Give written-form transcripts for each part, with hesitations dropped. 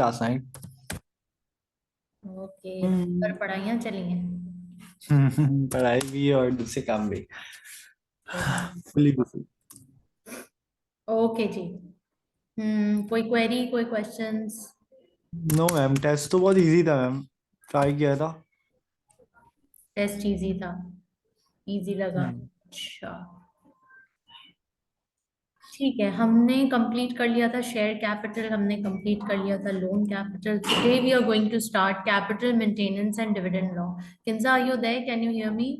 आसान ओके, पर हम्म, पढ़ाइयाँ चली हैं। पढ़ाई भी और दूसरे काम भी ओके। Fully busy. ओके जी। कोई क्वेरी, कोई क्वेश्चंस? नो मैम, टेस्ट तो बहुत इजी था मैम, ट्राई किया था। टेस्ट इजी था? इजी लगा? हम्म, अच्छा, ठीक है। हमने कंप्लीट कर लिया था शेयर कैपिटल, हमने कंप्लीट कर लिया था loan capital. Today we are going to start capital maintenance and dividend law. Kinza, are you there? Can you hear me?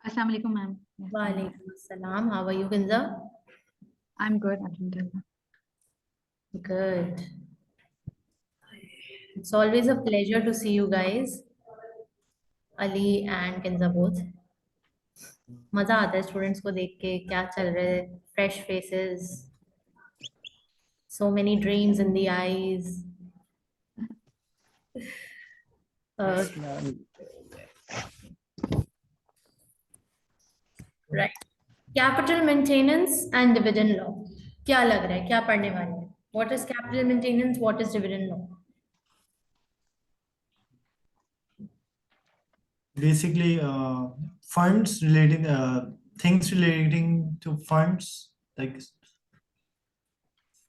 Assalamu alaikum, ma'am. Yes, I'm there. वालेकुम अस्सलाम। How are you Kinza? I'm good, alhamdulillah. Good. It's always a pleasure to see you guys, Ali and Kinza both. मजा आता है students को देख के, क्या चल रहे हैं, fresh faces, so many dreams in the eyes. Uh, yes ma'am. right. Capital maintenance and dividend law. क्या लग रहा है, क्या पढ़ने वाले हैं? What is capital maintenance? What is dividend law? Basically, funds relating, things relating to funds, like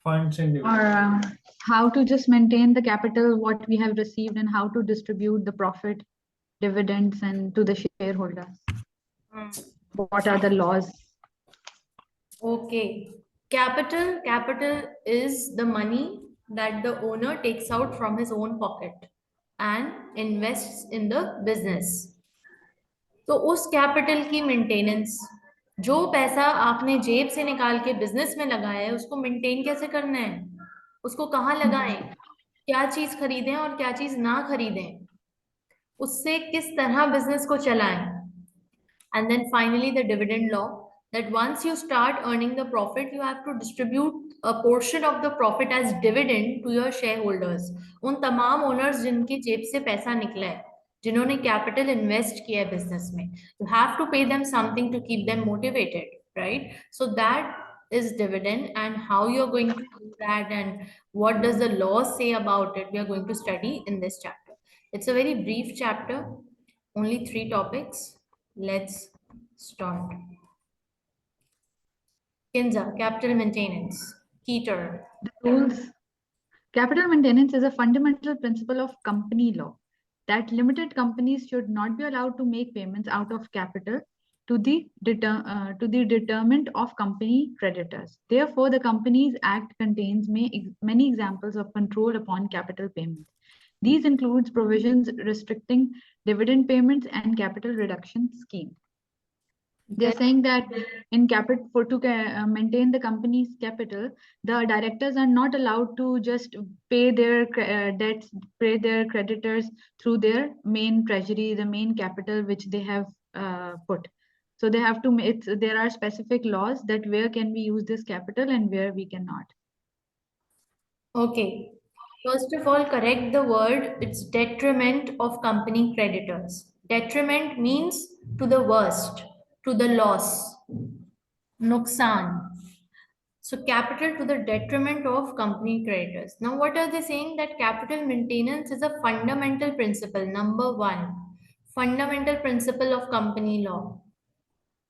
funds and Or how to just maintain the capital, what we have received, and how to distribute the profit, dividends, and to the shareholders. What are the laws? Okay. Capital is the money that the owner takes out from his own pocket and invests in the business. तो उस capital की maintenance, जो पैसा आपने जेब से निकाल के बिजनेस में लगाया है, उसको मेंटेन कैसे करना है, उसको कहाँ लगाएं, क्या चीज खरीदें और क्या चीज ना खरीदें, उससे किस तरह बिजनेस को चलाएं. And then finally, the dividend law, that once you start earning the profit, you have to distribute a portion of the profit as dividend to your shareholders. उन तमाम owners जिनकी जेब से पैसा निकला है, जिन्होंने capital invest किया है business में, you have to pay them something to keep them motivated, right? So that is dividend, and how you're going to do that and what does the law say about it, we are going to study in this chapter. It's a very brief chapter, only 3 topics. Let's start. Kinza, capital maintenance, key term. The rules. Capital maintenance is a fundamental principle of company law that limited companies should not be allowed to make payments out of capital to the determent of company creditors. Therefore, the Companies Act contains many examples of control upon capital payments. These includes provisions restricting dividend payments and capital reduction schemes. They're saying that in capital for to maintain the company's capital, the directors are not allowed to just pay their debts, pay their creditors through their main treasury, the main capital which they have put. So they have to. There are specific laws that where can we use this capital and where we cannot. Okay. First of all, correct the word. It's detriment of company creditors. Detriment means to the worst, to the loss, nuksan. So capital to the detriment of company creditors. Now, what are they saying? That capital maintenance is a fundamental principle. Number one, fundamental principle of company law.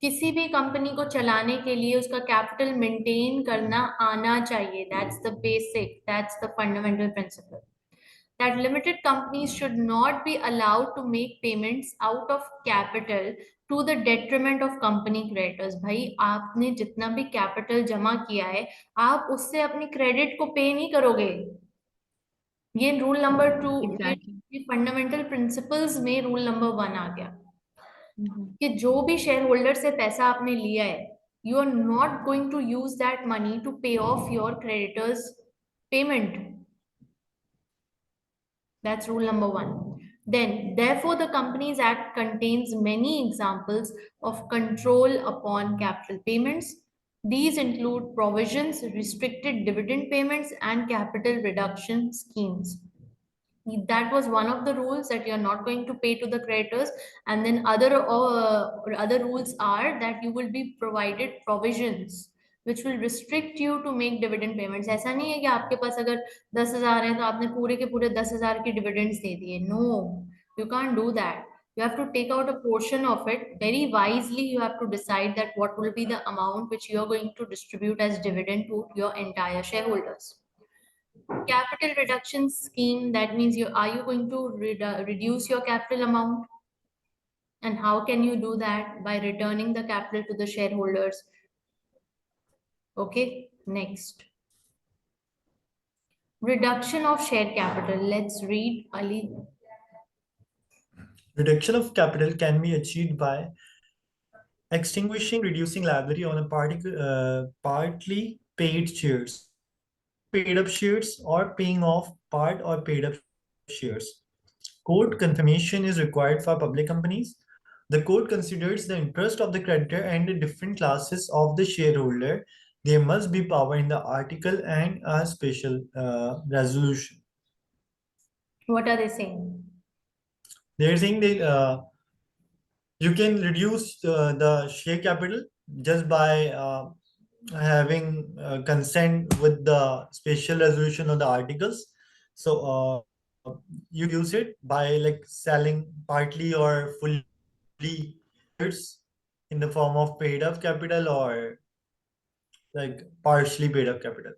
किसी भी company को चलाने के लिए उसका capital maintain करना आना चाहिए. That's the basic, that's the fundamental principle. That limited companies should not be allowed to make payments out of capital to the detriment of company creditors. भाई, आपने जितना भी कैपिटल जमा किया है, आप उससे अपनी क्रेडिट को पे नहीं करोगे. ये रूल नंबर 2, Exactly. ये फंडामेंटल प्रिंसिपल्स में रूल नंबर 1 आ गया Mhm. कि जो भी शेयर होल्डर से पैसा आपने लिया है, you are not going to use that money to pay off your creditors payment. That's rule number 1. Then, therefore, the Companies Act contains many examples of control upon capital payments. These include provisions, restricted dividend payments, and capital reduction schemes. That was one of the rules, that you're not going to pay to the creditors. And then other rules are that you will be provided provisions which will restrict you to make dividend payments. ऐसा नहीं है कि आपके पास अगर 10,000 है तो आपने पूरे के पूरे 10,000 की dividends दे दिए. No, you can't do that. You have to take out a portion of it very wisely. You have to decide that what will be the amount which you are going to distribute as dividend to your entire shareholders. Capital reduction scheme, that means are you going to reduce your capital amount? And how can you do that? By returning the capital to the shareholders. Okay, next. Reduction of share capital. Let's read Ali. Reduction of capital can be achieved by extinguishing, reducing liability on a partly paid shares, paid up shares, or paying off part or paid up shares. Court confirmation is required for public companies. The court considers the interest of the creditor and the different classes of the shareholder. There must be power in the article and a special resolution. What are they saying? They're saying that you can reduce the share capital just by having consent with the special resolution of the articles. So you use it by like selling partly or fully in the form of paid up capital or like partially paid up capital.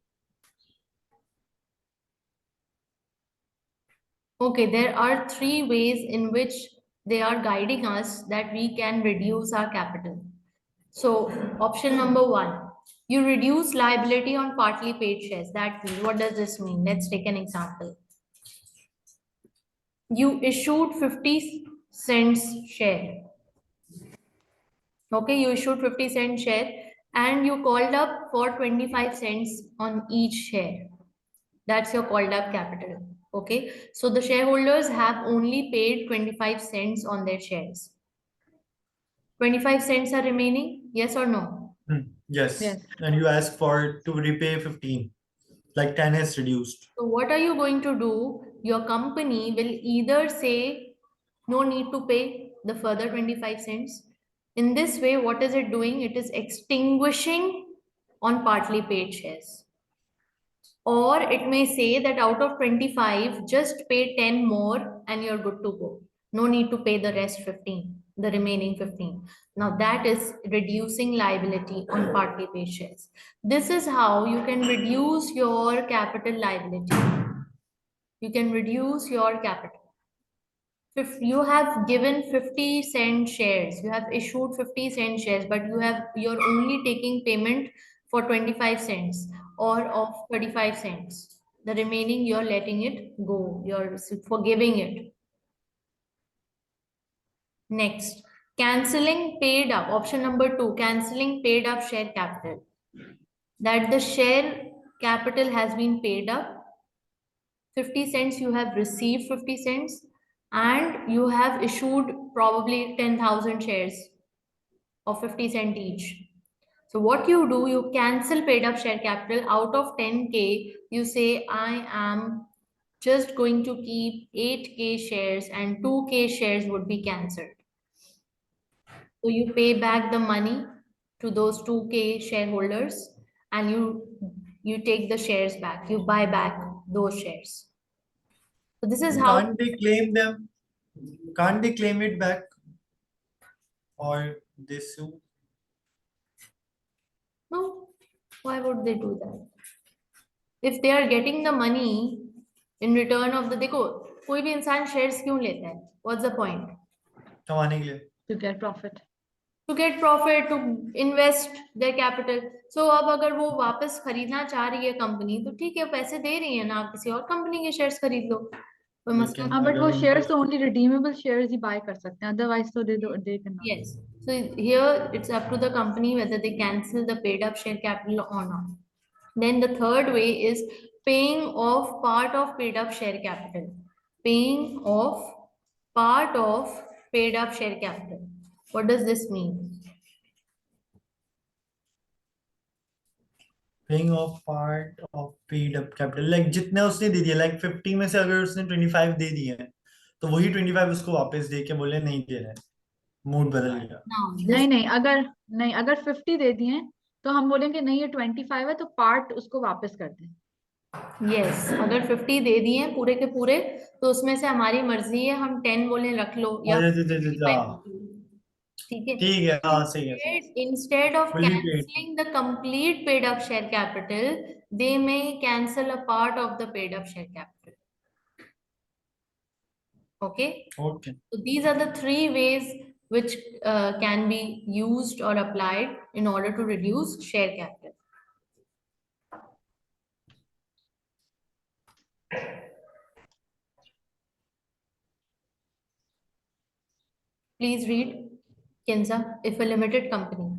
Okay, there are three ways in which they are guiding us that we can reduce our capital. So, option number one, you reduce liability on partly paid shares. That means, what does this mean? Let's take an example. You issued 50 cents share. Okay, you issued 50 cent share and you called up for 25 cents on each share. That's your called up capital. Okay, so the shareholders have only paid 25 cents on their shares. 25 cents are remaining, yes or no? Yes. Yes. And you ask for to repay 15, like 10 is reduced. So what are you going to do? Your company will either say no need to pay the further 25 cents. In this way, what is it doing? It is extinguishing on partly paid shares. Or it may say that out of 25, just pay 10 more and you're good to go. No need to pay the rest 15, the remaining 15. Now that is reducing liability on partly paid shares. This is how you can reduce your capital liability. You can reduce your capital. If you have given 50 cent shares, you have issued 50 cent shares, but you're only taking payment for 25 cents or of 35 cents. The remaining you're letting it go. You're forgiving it. Next, cancelling paid up. Option number 2, cancelling paid up share capital. That the share capital has been paid up. 50 cents, you have received 50 cents and you have issued probably 10,000 shares of 50 cent each. So what you do, you cancel paid up share capital. Out of 10K, you say, I am just going to keep 8K shares and 2K shares would be cancelled. So you pay back the money to those 2K shareholders and you take the shares back. You buy back those shares. So this is how. Can't they claim them? Can't they claim it back? Or they sue? No, why would they do that? If they are getting the money in return of the, देखो कोई भी इंसान shares क्यों लेता है? What's the point? कमाने के लिए. To get profit. To get profit, to invest their capital. So अब अगर वो वापस खरीदना चाह रही है कंपनी तो ठीक है, पैसे दे रही है ना, आप किसी और कंपनी के शेयर्स खरीद लो, कोई मसला हाँ, but वो shares तो only redeemable shares ही buy कर सकते हैं, otherwise तो they cannot. Yes. So here it's up to the company whether they cancel the paid up share capital or not. Then the third way is paying off part of paid up share capital. Paying off part of paid up share capital. What does this mean? Paying off part of paid up capital. Like जितने उसने दे दिया, like 50 में से अगर उसने 25 दे दिए हैं, तो वही 25 उसको वापस दे के बोले नहीं दे रहे, मूड बदल गया. Now, नहीं अगर 50 दे दिए तो हम बोलेंगे नहीं ये 25 है तो पार्ट उसको वापस कर दें। यस, अगर 50 दे दिए हैं पूरे के पूरे, तो उसमें से हमारी मर्जी है, हम 10 बोले रख लो या ठीक है। ठीक है, हाँ सही है, Instead of fully paid. canceling the complete paid up share capital, they may cancel a part of the paid up share capital. Okay. Okay. So these are the three ways which can be used or applied in order to reduce share capital. Please read, Kinza. If a limited company.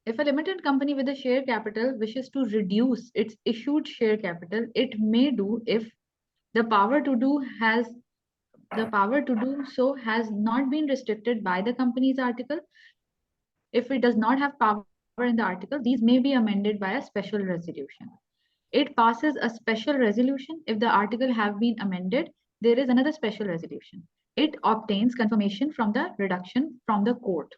If a limited company with a share capital wishes to reduce its issued share capital, it may do if the power to do has the power to do so has not been restricted by the company's article. If it does not have power in the article, these may be amended by a special resolution. It passes a special resolution if the article have been amended. There is another special resolution. It obtains confirmation from the reduction from the court.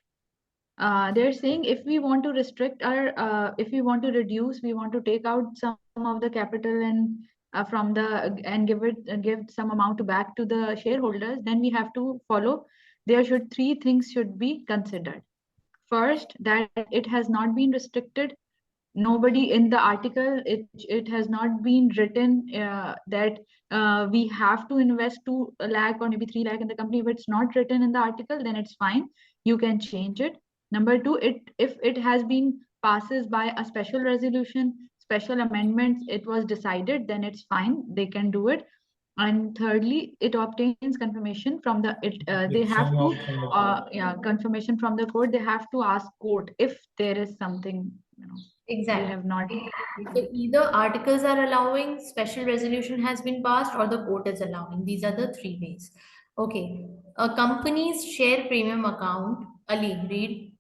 They're saying if we want to restrict our, if we want to reduce, we want to take out some of the capital and from the and give some amount back to the shareholders, then we have to follow. There should three things should be considered. First, that it has not been restricted. Nobody in the article, it has not been written that we have to invest 2 lakh or maybe 3 lakh in the company. If it's not written in the article, then it's fine. You can change it. Number two, if it has been passes by a special resolution, special amendments, it was decided, then it's fine. They can do it. And thirdly, it obtains confirmation from the they have to confirmation from the court. They have to ask court if there is something, Exactly. they have not. So either articles are allowing, special resolution has been passed, or the court is allowing. These are the three ways. Okay. A company's share premium account. Ali, read.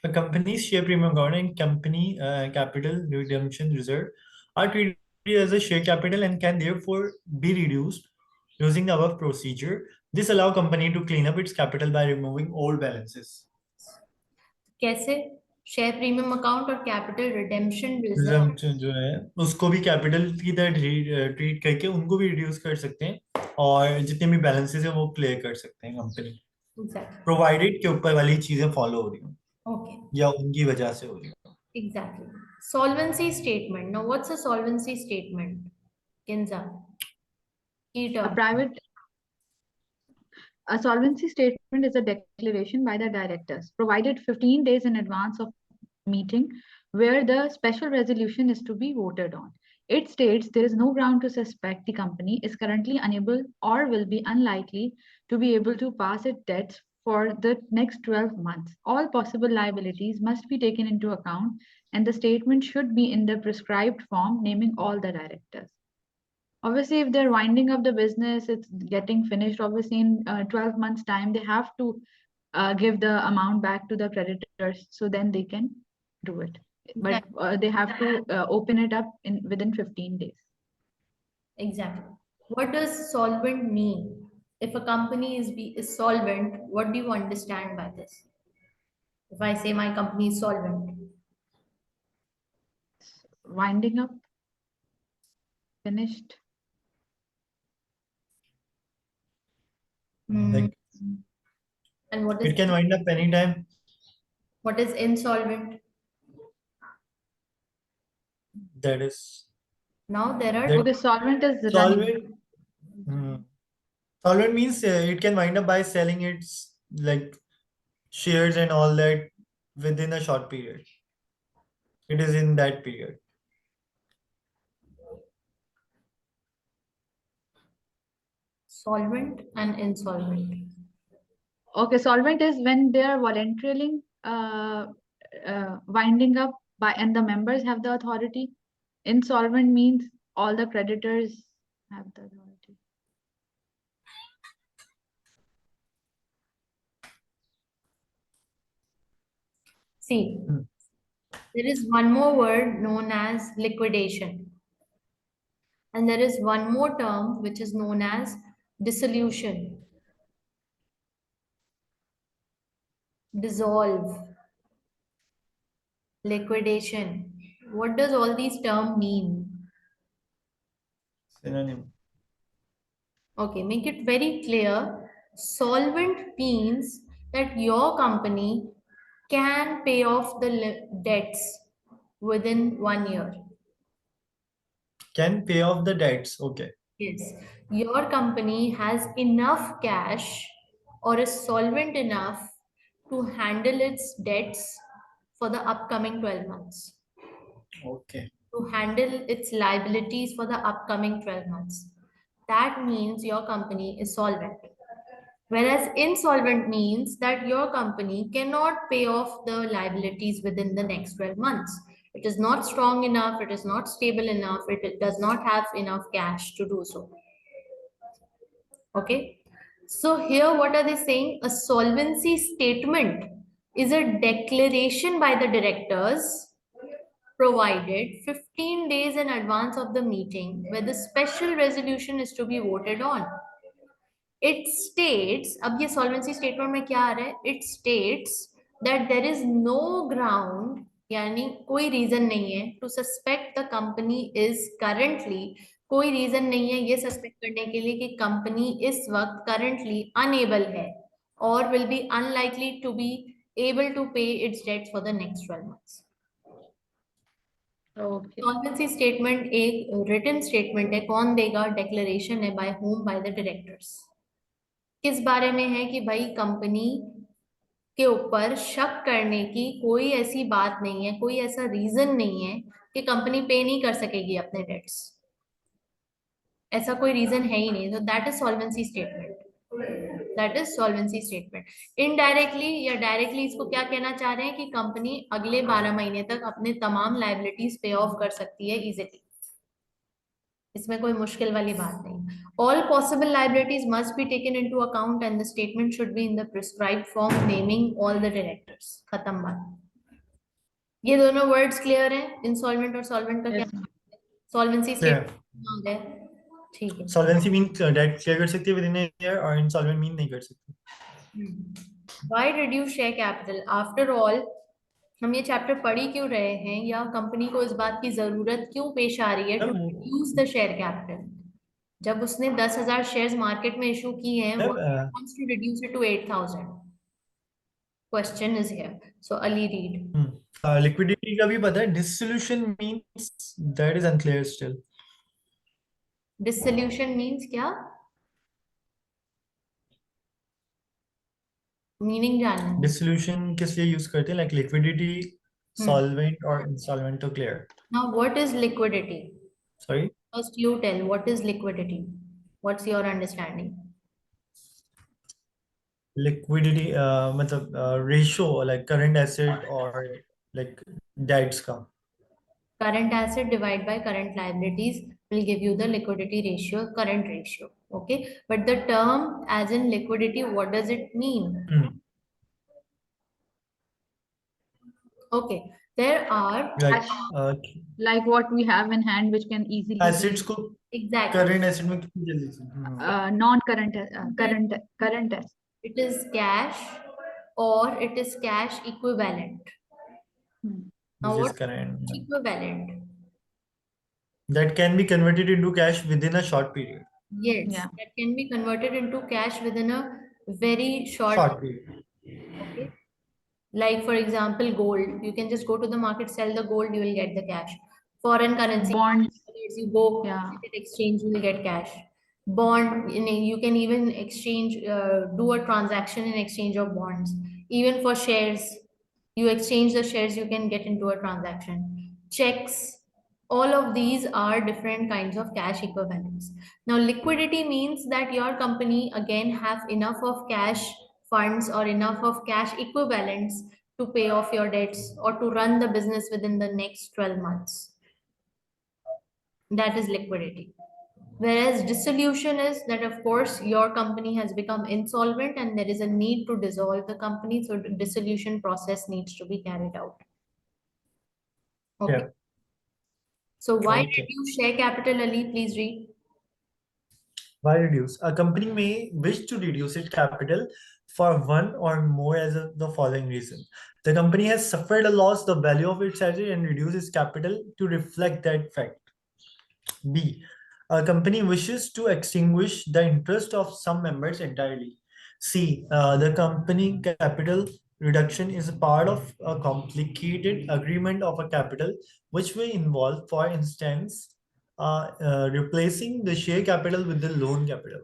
A company's share premium account and company capital redemption reserve are treated as a share capital and can therefore be reduced using the above procedure. This allows company to clean up its capital by removing old balances. कैसे? Share premium account और capital redemption reserve Redemption जो है उसको भी capital की तरह treat करके उनको भी रिड्यूस कर सकते हैं और जितने भी बैलेंसेस है वो क्लियर कर सकते हैं कंपनी, प्रोवाइडेड के ऊपर वाली चीजें फॉलो हो रही हो Okay. या उनकी वजह से हो रही हो. Exactly. Solvency statement. Now, what's a solvency statement? Kinza. Key A term. A solvency statement is a declaration by the directors provided 15 days in advance of meeting where the special resolution is to be voted on. It states there is no ground to suspect the company is currently unable or will be unlikely to be able to pass its debts for the next 12 months. All possible liabilities must be taken into account, and the statement should be in the prescribed form naming all the directors. Obviously, if they're winding up the business, it's getting finished. Obviously, in 12 months' time, they have to give the amount back to the creditors, so then they can do it. But they have to open it up within 15 days. Exactly. What does solvent mean? If a company is solvent, what do you understand by this? If I say my company is solvent. Winding up, finished. Like, and what is it can wind up anytime. What is insolvent? That is Now there are Okay, solvent is solvent. running. Solvent means it can wind up by selling its like shares and all that within a short period. It is in that period. solvent and insolvent. Okay, solvent is when they are voluntarily winding up by, and the members have the authority. Insolvent means all the creditors have the authority. See, there is one more word known as liquidation. And there is one more term which is known as dissolution, dissolve. Liquidation. What does all these terms mean? Synonym. Okay, make it very clear. Solvent means that your company can pay off the debts within 1 year. Can pay off the debts. Okay. Yes, your company has enough cash or is solvent enough to handle its debts for the upcoming 12 months, Okay. to handle its liabilities for the upcoming 12 months. That means your company is solvent. Whereas insolvent means that your company cannot pay off the liabilities within the next 12 months. It is not strong enough, it is not stable enough, it does not have enough cash to do so. Okay. So here, what are they saying? A solvency statement is a declaration by the directors provided 15 days in advance of the meeting where the special resolution is to be voted on. It states, अब ये solvency statement में क्या आ रहा है? It states that there is no ground, यानी कोई reason नहीं है to suspect the company is currently, कोई reason नहीं है ये suspect करने के लिए कि company इस वक्त currently unable है or will be unlikely to be able to pay its debts for the next 12 months. Okay. Solvency statement एक written statement है, कौन देगा? Declaration है, by whom? By the directors. किस बारे में है कि भाई कंपनी के ऊपर शक करने की कोई ऐसी बात नहीं है, कोई ऐसा रीजन नहीं है कि कंपनी पे नहीं कर सकेगी अपने डेट्स, ऐसा कोई रीजन है ही नहीं. तो that is solvency statement. That is solvency statement. Indirectly या डायरेक्टली इसको क्या कहना चाह रहे हैं कि कंपनी अगले 12 महीने तक अपने तमाम लायबिलिटीज पे ऑफ कर सकती है इजीली. इसमें कोई मुश्किल वाली बात नहीं. All possible liabilities must be taken into account and the statement should be in the prescribed form naming all the directors. खत्म बात. ये दोनों वर्ड्स क्लियर हैं? इंसॉल्वेंट और सॉल्वेंट का क्या? Yes, ma'am. Solvency Clear. Statement है. ठीक है. Solvency means debt clear कर सकती है within a year और insolvent mean नहीं कर सकती. Why reduce share capital? After all, हम ये चैप्टर पढ़ ही क्यों रहे हैं या कंपनी को इस बात की जरूरत क्यों पेश आ रही है to reduce the share capital? जब उसने 10,000 शेयर्स मार्केट में इशू किए हैं, Ma'am, what wants to reduce it to 8,000? Question is here. So Ali read. liquidity का भी पता है. Dissolution means that is unclear still. Dissolution means क्या? मीनिंग जानना है. Dissolution किस लिए यूज करते हैं? Like liquidity, solvent और insolvent to clear. Now what is liquidity? Sorry. First you tell what is liquidity. What's your understanding? Liquidity मतलब ratio like current asset और like debts का. Current asset divided by current liabilities will give you the liquidity ratio, current ratio. Okay, but the term as in liquidity, what does it mean? Okay, there are Like what we have in hand, which can easily assets be को exactly current asset में कितनी जल्दी से non-current current asset. it is cash or it is cash equivalent. Now which is what current is equivalent? that can be converted into cash within a short period. Yes, Yeah. that can be converted into cash within a very Short period. Okay. Like for example, gold. You can just go to the market, sell the gold, you will get the cash. Foreign currency, Bonds. you go Yeah. exchange, you will get cash. Bond, you can even exchange, do a transaction in exchange of bonds. Even for shares, you exchange the shares, you can get into a transaction. Checks, all of these are different kinds of cash equivalents. Now, liquidity means that your company again have enough of cash funds or enough of cash equivalents to pay off your debts or to run the business within the next 12 months. That is liquidity. Whereas dissolution is that, of course, your company has become insolvent and there is a need to dissolve the company. So the dissolution process needs to be carried out. Okay. Yeah. So why Okay. reduce share capital, Ali? Please read. Why reduce? A company may wish to reduce its capital for one or more as the following reason. The company has suffered a loss, the value of its asset, and reduced its capital to reflect that fact. B. A company wishes to extinguish the interest of some members entirely. C. The company capital reduction is a part of a complicated agreement of a capital, which may involve, for instance, replacing the share capital with the loan capital.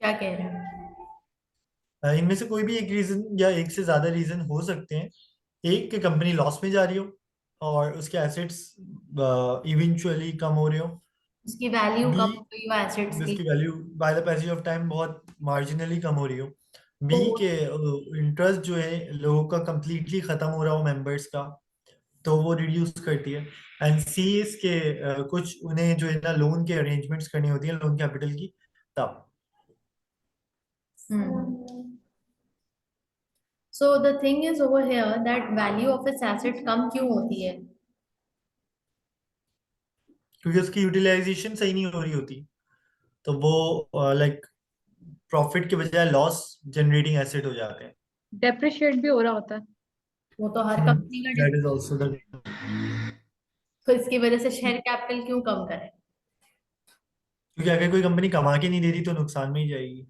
क्या कह रहे हैं? इनमें से कोई भी एक reason या एक से ज्यादा रीजन हो सकते हैं. एक कि कंपनी लॉस में जा रही हो और उसके एसेट्स इवेंचुअली कम हो रहे हो. उसकी वैल्यू बी, कम हो गई हो एसेट्स की, जिसकी value by the passage of time बहुत मार्जिनली कम हो रही हो. बी तो के इंटरेस्ट जो है लोगों का कंप्लीटली खत्म हो रहा हो मेंबर्स का, तो वो रिड्यूस करती है. एंड सी इसके कुछ उन्हें जो है ना लोन के अरेंजमेंट्स करनी होती है लोन कैपिटल की, तब. So the thing is over here that value of its asset कम क्यों होती है? क्योंकि उसकी यूटिलाइजेशन सही नहीं हो रही होती, तो वो लाइक प्रॉफिट के बजाय लॉस जनरेटिंग एसेट हो जाते हैं. डेप्रिशिएट भी हो रहा होता है. वो तो हर कंपनी का दैट इज आल्सो द. तो इसकी वजह से शेयर कैपिटल क्यों कम करे? क्योंकि अगर कोई कंपनी कमा के नहीं दे रही तो नुकसान में ही जाएगी.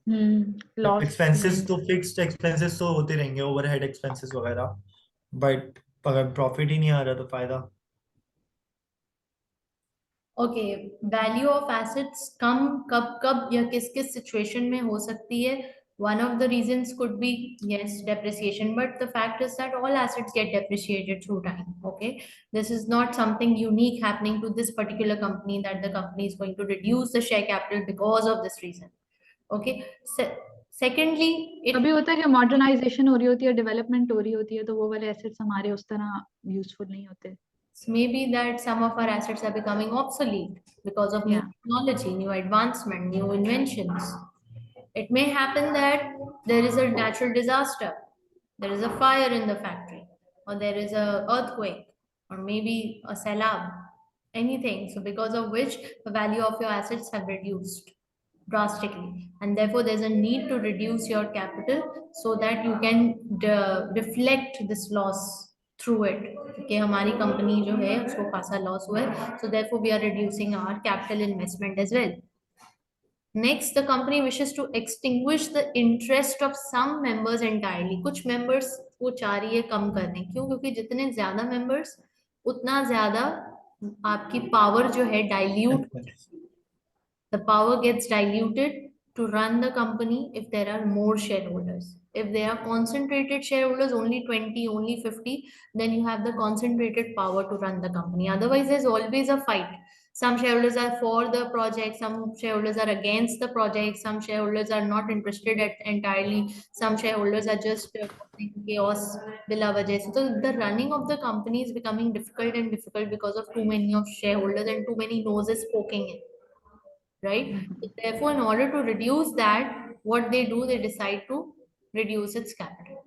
लॉस एक्सपेंसेस तो फिक्स्ड एक्सपेंसेस तो होते रहेंगे, ओवरहेड एक्सपेंसेस वगैरह, बट अगर प्रॉफिट ही नहीं आ रहा तो फायदा. ओके, वैल्यू ऑफ एसेट्स कम कब कब या किस किस सिचुएशन में हो सकती है? One of the reasons could be, yes, depreciation, but the fact is that all assets get depreciated through time. Okay, this is not something unique happening to this particular company, that the company is going to reduce the share capital because of this reason. Okay, secondly, कभी होता है कि modernisation हो रही होती है, development हो रही होती है, तो वो वाले एसेट्स हमारे उस तरह यूजफुल नहीं होते. maybe that some of our assets are becoming obsolete because of new technology, new advancement, new inventions. It may happen that there is a natural disaster, there is a fire in the factory, or there is a earthquake, or maybe a salab, anything. So because of which the value of your assets have reduced drastically, and therefore there's a need to reduce your capital so that you can reflect this loss through it. कि हमारी company जो है उसको खासा loss हुआ है, so therefore we are reducing our capital investment as well. Next, the company wishes to extinguish the interest of some members entirely. कुछ members वो चाह रही है कम करने. क्यों? क्योंकि जितने ज्यादा members उतना ज्यादा आपकी power जो है dilute, the power gets diluted to run the company if there are more shareholders. If they are concentrated shareholders, only 20, only 50, then you have the concentrated power to run the company. Otherwise, there's always a fight. Some shareholders are for the project, some shareholders are against the project, some shareholders are not interested entirely, some shareholders are just chaos bila wajah se. So the running of the company is becoming difficult and difficult because of too many of shareholders and too many noses poking in. Right? So therefore, in order to reduce that, what they do, they decide to reduce its capital.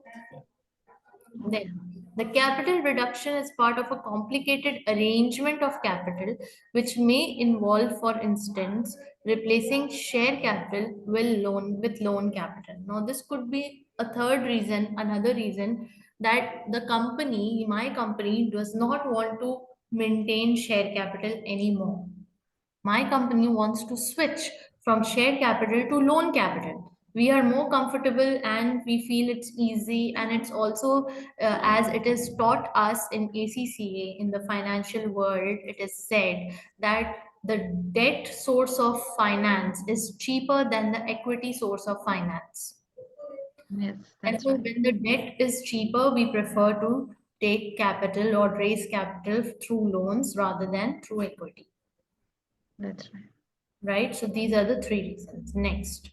Then, the capital reduction is part of a complicated arrangement of capital, which may involve, for instance, replacing share capital with loan capital. Now, this could be a third reason, another reason that the company, my company, does not want to maintain share capital anymore. My company wants to switch from share capital to loan capital. We are more comfortable and we feel it's easy, and it's also as it is taught us in ACCA, in the financial world, it is said that the debt source of finance is cheaper than the equity source of finance. Yes, that's Therefore, right. when the debt is cheaper, we prefer to take capital or raise capital through loans rather than through equity. That's right. Right? So these are the three reasons. Next.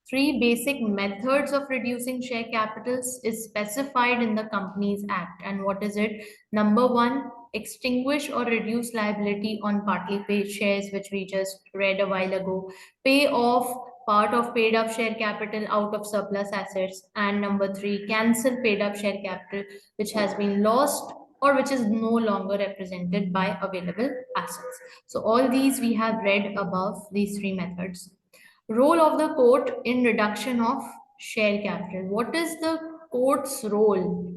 Three basic methods of reducing share capitals is specified in the Companies Act. And what is it? Number one, extinguish or reduce liability on partly paid shares, which we just read a while ago. Pay off part of paid up share capital out of surplus assets. And number three, cancel paid up share capital, which has been lost or which is no longer represented by available assets. So all these we have read above, these three methods. Role of the court in reduction of share capital. What is the court's role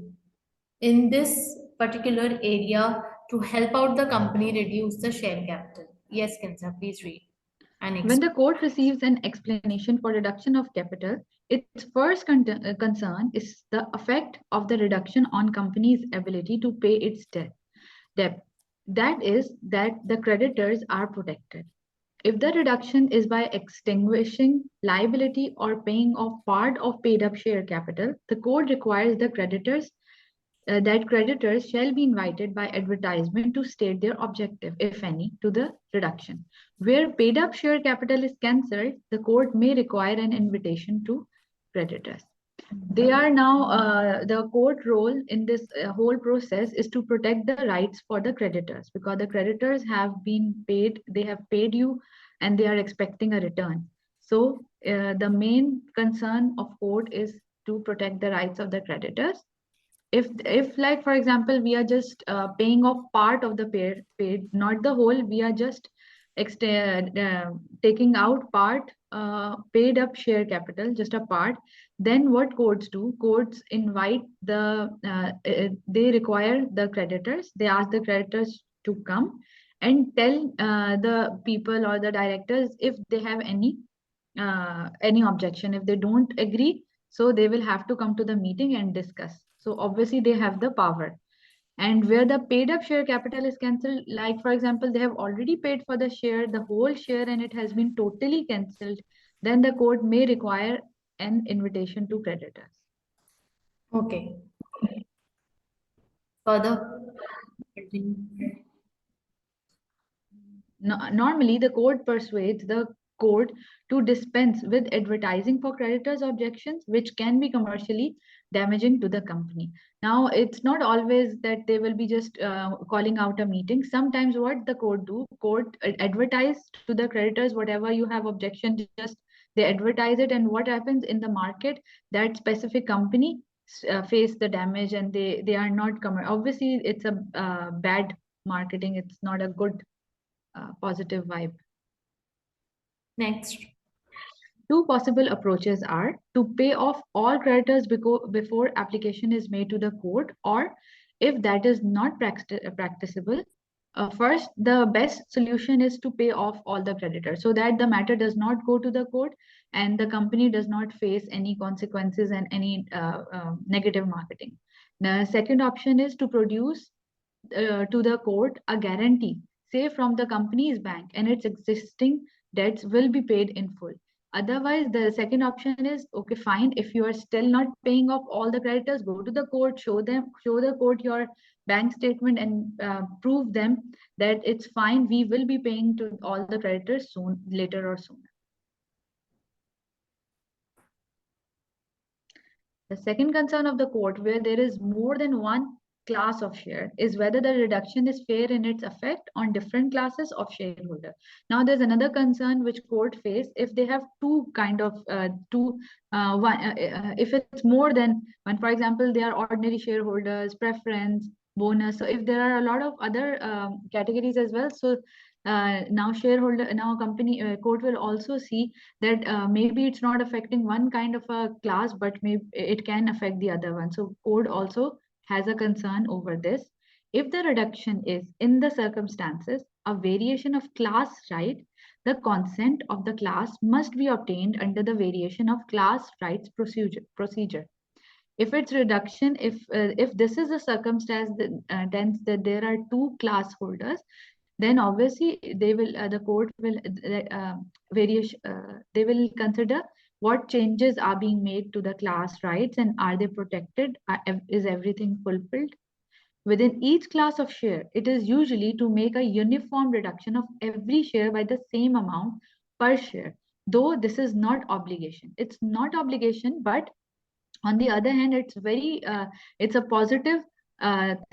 in this particular area to help out the company reduce the share capital? Yes, Kinsa, please read and When explain. the court receives an explanation for reduction of capital, its first concern is the effect of the reduction on company's ability to pay its debt. That is, that the creditors are protected. If the reduction is by extinguishing liability or paying off part of paid up share capital, the code requires the creditors that creditors shall be invited by advertisement to state their objective, if any, to the reduction. Where paid up share capital is cancelled, the court may require an invitation to creditors. They are now, the court role in this whole process is to protect the rights for the creditors, because the creditors have been paid, they have paid you and they are expecting a return. So the main concern of court is to protect the rights of the creditors. If like for example we are just paying off part of the paid, not the whole, we are just taking out part paid up share capital, just a part, then what courts do, courts invite the they require the creditors, they ask the creditors to come and tell the people or the directors if they have any objection. If they don't agree, so they will have to come to the meeting and discuss. So obviously they have the power. And where the paid up share capital is cancelled, like for example, they have already paid for the share, the whole share, and it has been totally cancelled, then the court may require an invitation to creditors. Okay. Further. Continue. Normally, the court persuades the court to dispense with advertising for creditors' objections, which can be commercially damaging to the company. Now, it's not always that they will be just calling out a meeting. Sometimes what the court do, court advertise to the creditors whatever you have objection, just they advertise it, and what happens in the market, that specific company face the damage, and they are not obviously it's a bad marketing, it's not a good positive vibe. Next. Two possible approaches are to pay off all creditors before application is made to the court, or if that is not practicable, first, the best solution is to pay off all the creditors so that the matter does not go to the court and the company does not face any consequences and any negative marketing. The second option is to produce to the court a guarantee, say from the company's bank, and its existing debts will be paid in full. Otherwise, the second option is, okay, fine, if you are still not paying off all the creditors, go to the court, show the court your bank statement, and prove them that it's fine, we will be paying to all the creditors soon, later or sooner. The second concern of the court, where there is more than one class of share, is whether the reduction is fair in its effect on different classes of shareholder. Now, there's another concern which court face if they have two kind of if it's more than one. For example, they are ordinary shareholders, preference, bonus. So if there are a lot of other categories as well, so now company court will also see that maybe it's not affecting one kind of a class, but maybe it can affect the other one. So court also has a concern over this. If the reduction is in the circumstances a variation of class right, the consent of the class must be obtained under the variation of class rights procedure. If it's reduction, if this is a circumstance that there are two class holders, then obviously they will the court will they will consider what changes are being made to the class rights and are they protected, is everything fulfilled. Within each class of share, it is usually to make a uniform reduction of every share by the same amount per share, though this is not obligation. It's not obligation, but on the other hand, it's a positive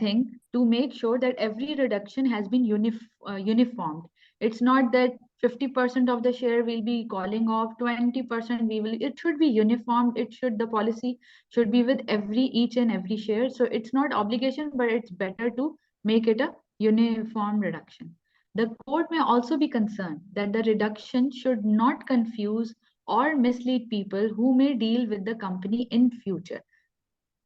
thing to make sure that every reduction has been uniformed. It's not that 50% of the share will be calling off, 20% we will, it should be uniformed. The policy should be with each and every share. So it's not obligation, but it's better to make it a uniform reduction. The court may also be concerned that the reduction should not confuse or mislead people who may deal with the company in future.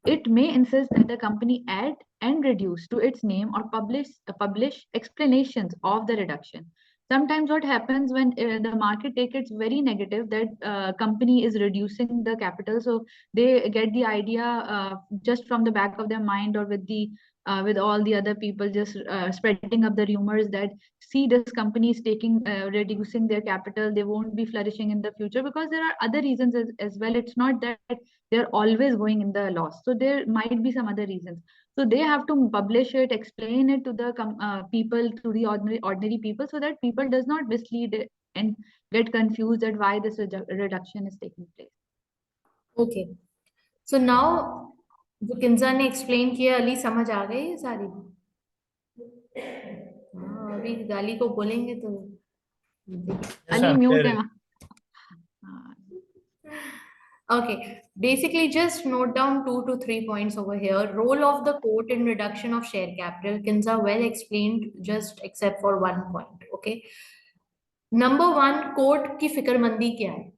It may insist that the company add and reduce to its name or publish explanations of the reduction. Sometimes what happens when the market take it's very negative that company is reducing the capital, so they get the idea just from the back of their mind, or with all the other people just spreading up the rumors that see this company is taking reducing their capital, they won't be flourishing in the future, because there are other reasons as well. It's not that they're always going in the loss, so there might be some other reasons. So they have to publish it, explain it to the people, to the ordinary people, so that people does not mislead it and get confused at why this reduction is taking place. Okay. So now जो किंजा ने explain किया, अली समझ आ गई ये सारी? हाँ, अभी गाली को बोलेंगे तो Yes, Ali ma'am, mute clear है. it. Okay, basically just note down 2 to 3 points over here. Role of the court in reduction of share capital. Kinza well explained, just except for one point. Okay. Number one, court की फिक्रमंदी क्या है?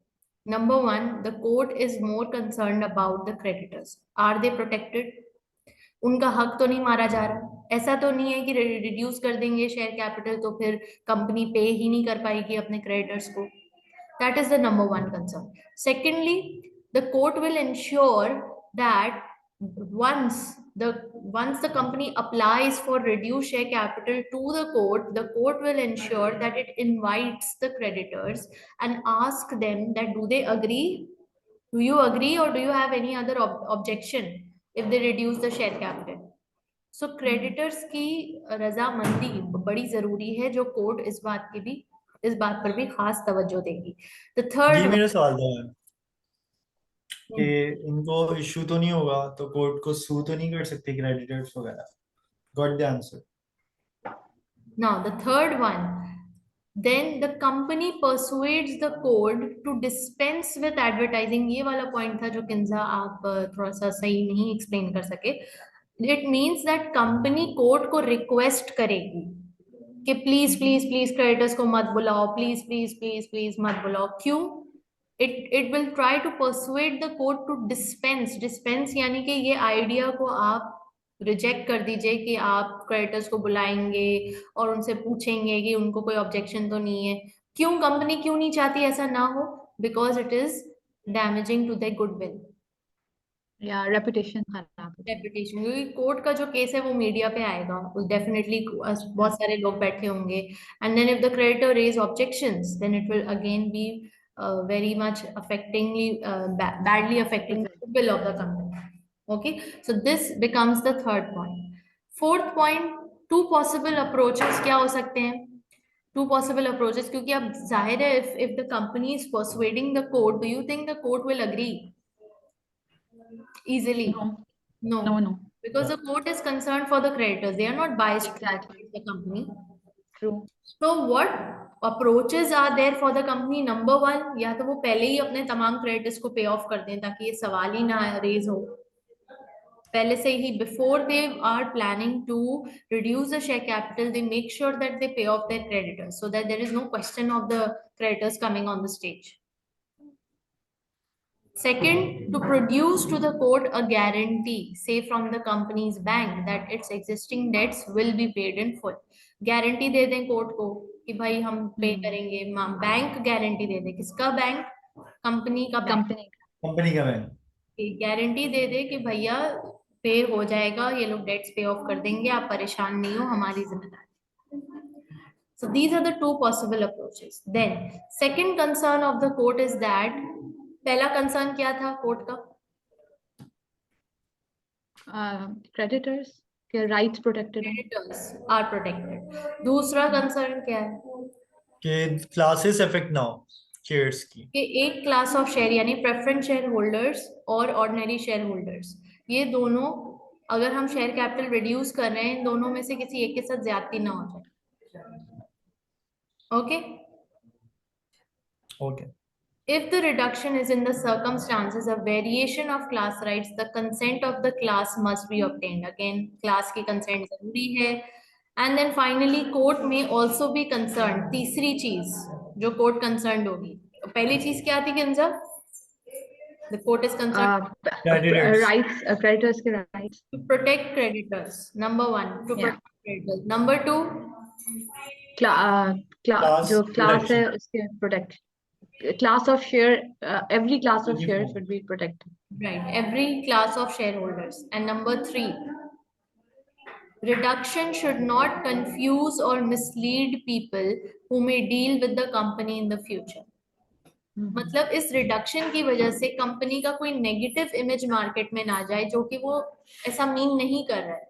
Number one, the court is more concerned about the creditors. Are they protected? उनका हक तो नहीं मारा जा रहा. ऐसा तो नहीं है कि रिड्यूस कर देंगे शेयर कैपिटल तो फिर कंपनी पे ही नहीं कर पाएगी अपने क्रेडिटर्स को. That is the number one concern. Secondly, the court will ensure that once the company applies for reduced share capital to the court will ensure that it invites the creditors and ask them that do they agree? Do you agree or do you have any other objection if they reduce the share capital? So creditors की रजामंदी बड़ी जरूरी है, जो court इस बात पर भी खास तवज्जो देगी. The ये third मेरा सवाल था मैम कि इनको इशू तो नहीं होगा तो कोर्ट को सू तो नहीं कर सकते क्रेडिटर्स वगैरह. Got the answer. Now the third one, then the company persuades the court to dispense with advertising. ये वाला पॉइंट था जो किंजा आप थोड़ा सा सही नहीं एक्सप्लेन कर सके. It means that company court को रिक्वेस्ट करेगी कि प्लीज प्लीज प्लीज क्रेडिटर्स को मत बुलाओ, प्लीज प्लीज प्लीज प्लीज मत बुलाओ. क्यों? It will try to persuade the court to dispense यानी कि ये आइडिया को आप रिजेक्ट कर दीजिए कि आप क्रेडिटर्स को बुलाएंगे और उनसे पूछेंगे कि उनको कोई ऑब्जेक्शन तो नहीं है. क्यों कंपनी क्यों नहीं चाहती ऐसा ना हो? Because it is damaging to the goodwill, या रेपुटेशन खराब. रेपुटेशन. क्योंकि कोर्ट का जो केस है वो मीडिया पे आएगा, डेफिनेटली बहुत सारे लोग बैठे होंगे. And then if the creditor raise objections then it will again be very much badly affecting the goodwill of the company. Okay, so this becomes the third point. Fourth point, two possible approaches क्या हो सकते हैं? Two possible approaches, क्योंकि अब जाहिर है if the company is persuading the court, do you think the court will agree easily? No. Because the court is concerned for the creditors. They are not biased Exactly. towards the company. True. So what approaches are there for the company? Number one, या तो वो पहले ही अपने तमाम creditors को पे of कर दें ताकि ये सवाल ही ना रेज हो पहले से ही. Before they are planning to reduce the share capital, they make sure that they pay off their creditors so that there is no question of the creditors coming on the stage. Second, to produce to the court a guarantee, say from the company's bank, that its existing debts will be paid in full. Guarantee दे दें court को कि भाई हम पे करेंगे. Bank guarantee दे दे. किसका bank? Company का bank. Company का बैंक गारंटी दे दे कि भैया पे हो जाएगा, ये लोग डेट्स पे ऑफ कर देंगे, आप परेशान नहीं हो, हमारी जिम्मेदारी. So these are the two possible approaches. Then second concern of the court is that, पहला कंसर्न क्या था कोर्ट का? क्रेडिटर्स के rights protected, creditors are protected. दूसरा कंसर्न क्या है? कि क्लासेस इफेक्ट ना हो शेयर्स की. कि एक क्लास ऑफ शेयर यानी प्रेफरेंस शेयर होल्डर्स और ऑर्डिनरी शेयर होल्डर्स, ये दोनों अगर हम शेयर कैपिटल रिड्यूस कर रहे हैं, इन दोनों में से किसी एक के साथ ज्यादती ना हो जाए. Okay. Okay. If the reduction is in the circumstances of variation of class rights, the consent of the class must be obtained. Again, class की consent जरूरी है. And then finally, court may also be concerned. तीसरी चीज जो court concerned होगी, पहली चीज क्या थी Kinza? The court is concerned Creditors. rights, creditors के rights. to protect creditors. Number one, to Yeah. protect creditors. Number two, Class जो class है protection. उसके protect. Class of share, every class of share Uniform. should be protected. right, every class of shareholders. And number three, reduction should not confuse or mislead people who may deal with the company in the future. मतलब इस reduction की वजह से company का कोई negative image market में ना जाए जो कि वो ऐसा मीन नहीं कर रहा है.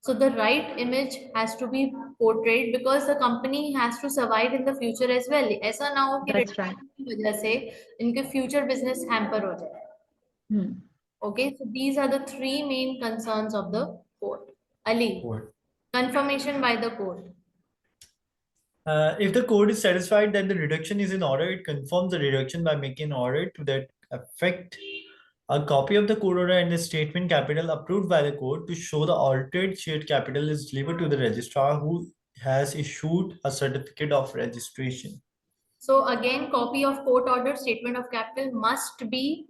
So the right image has to be portrayed because the company has to survive in the future as well. ऐसा ना हो कि That's right. reduction की वजह से इनके future business hamper हो जाए. Okay, so these are the three main concerns of the court. Ali, Court. confirmation by the court. If the court is satisfied that the reduction is in order, it confirms the reduction by making an order to that effect. A copy of the court order and the statement capital approved by the court to show the altered shared capital is delivered to the registrar who has issued a certificate of registration. So again, copy of court order, statement of capital must be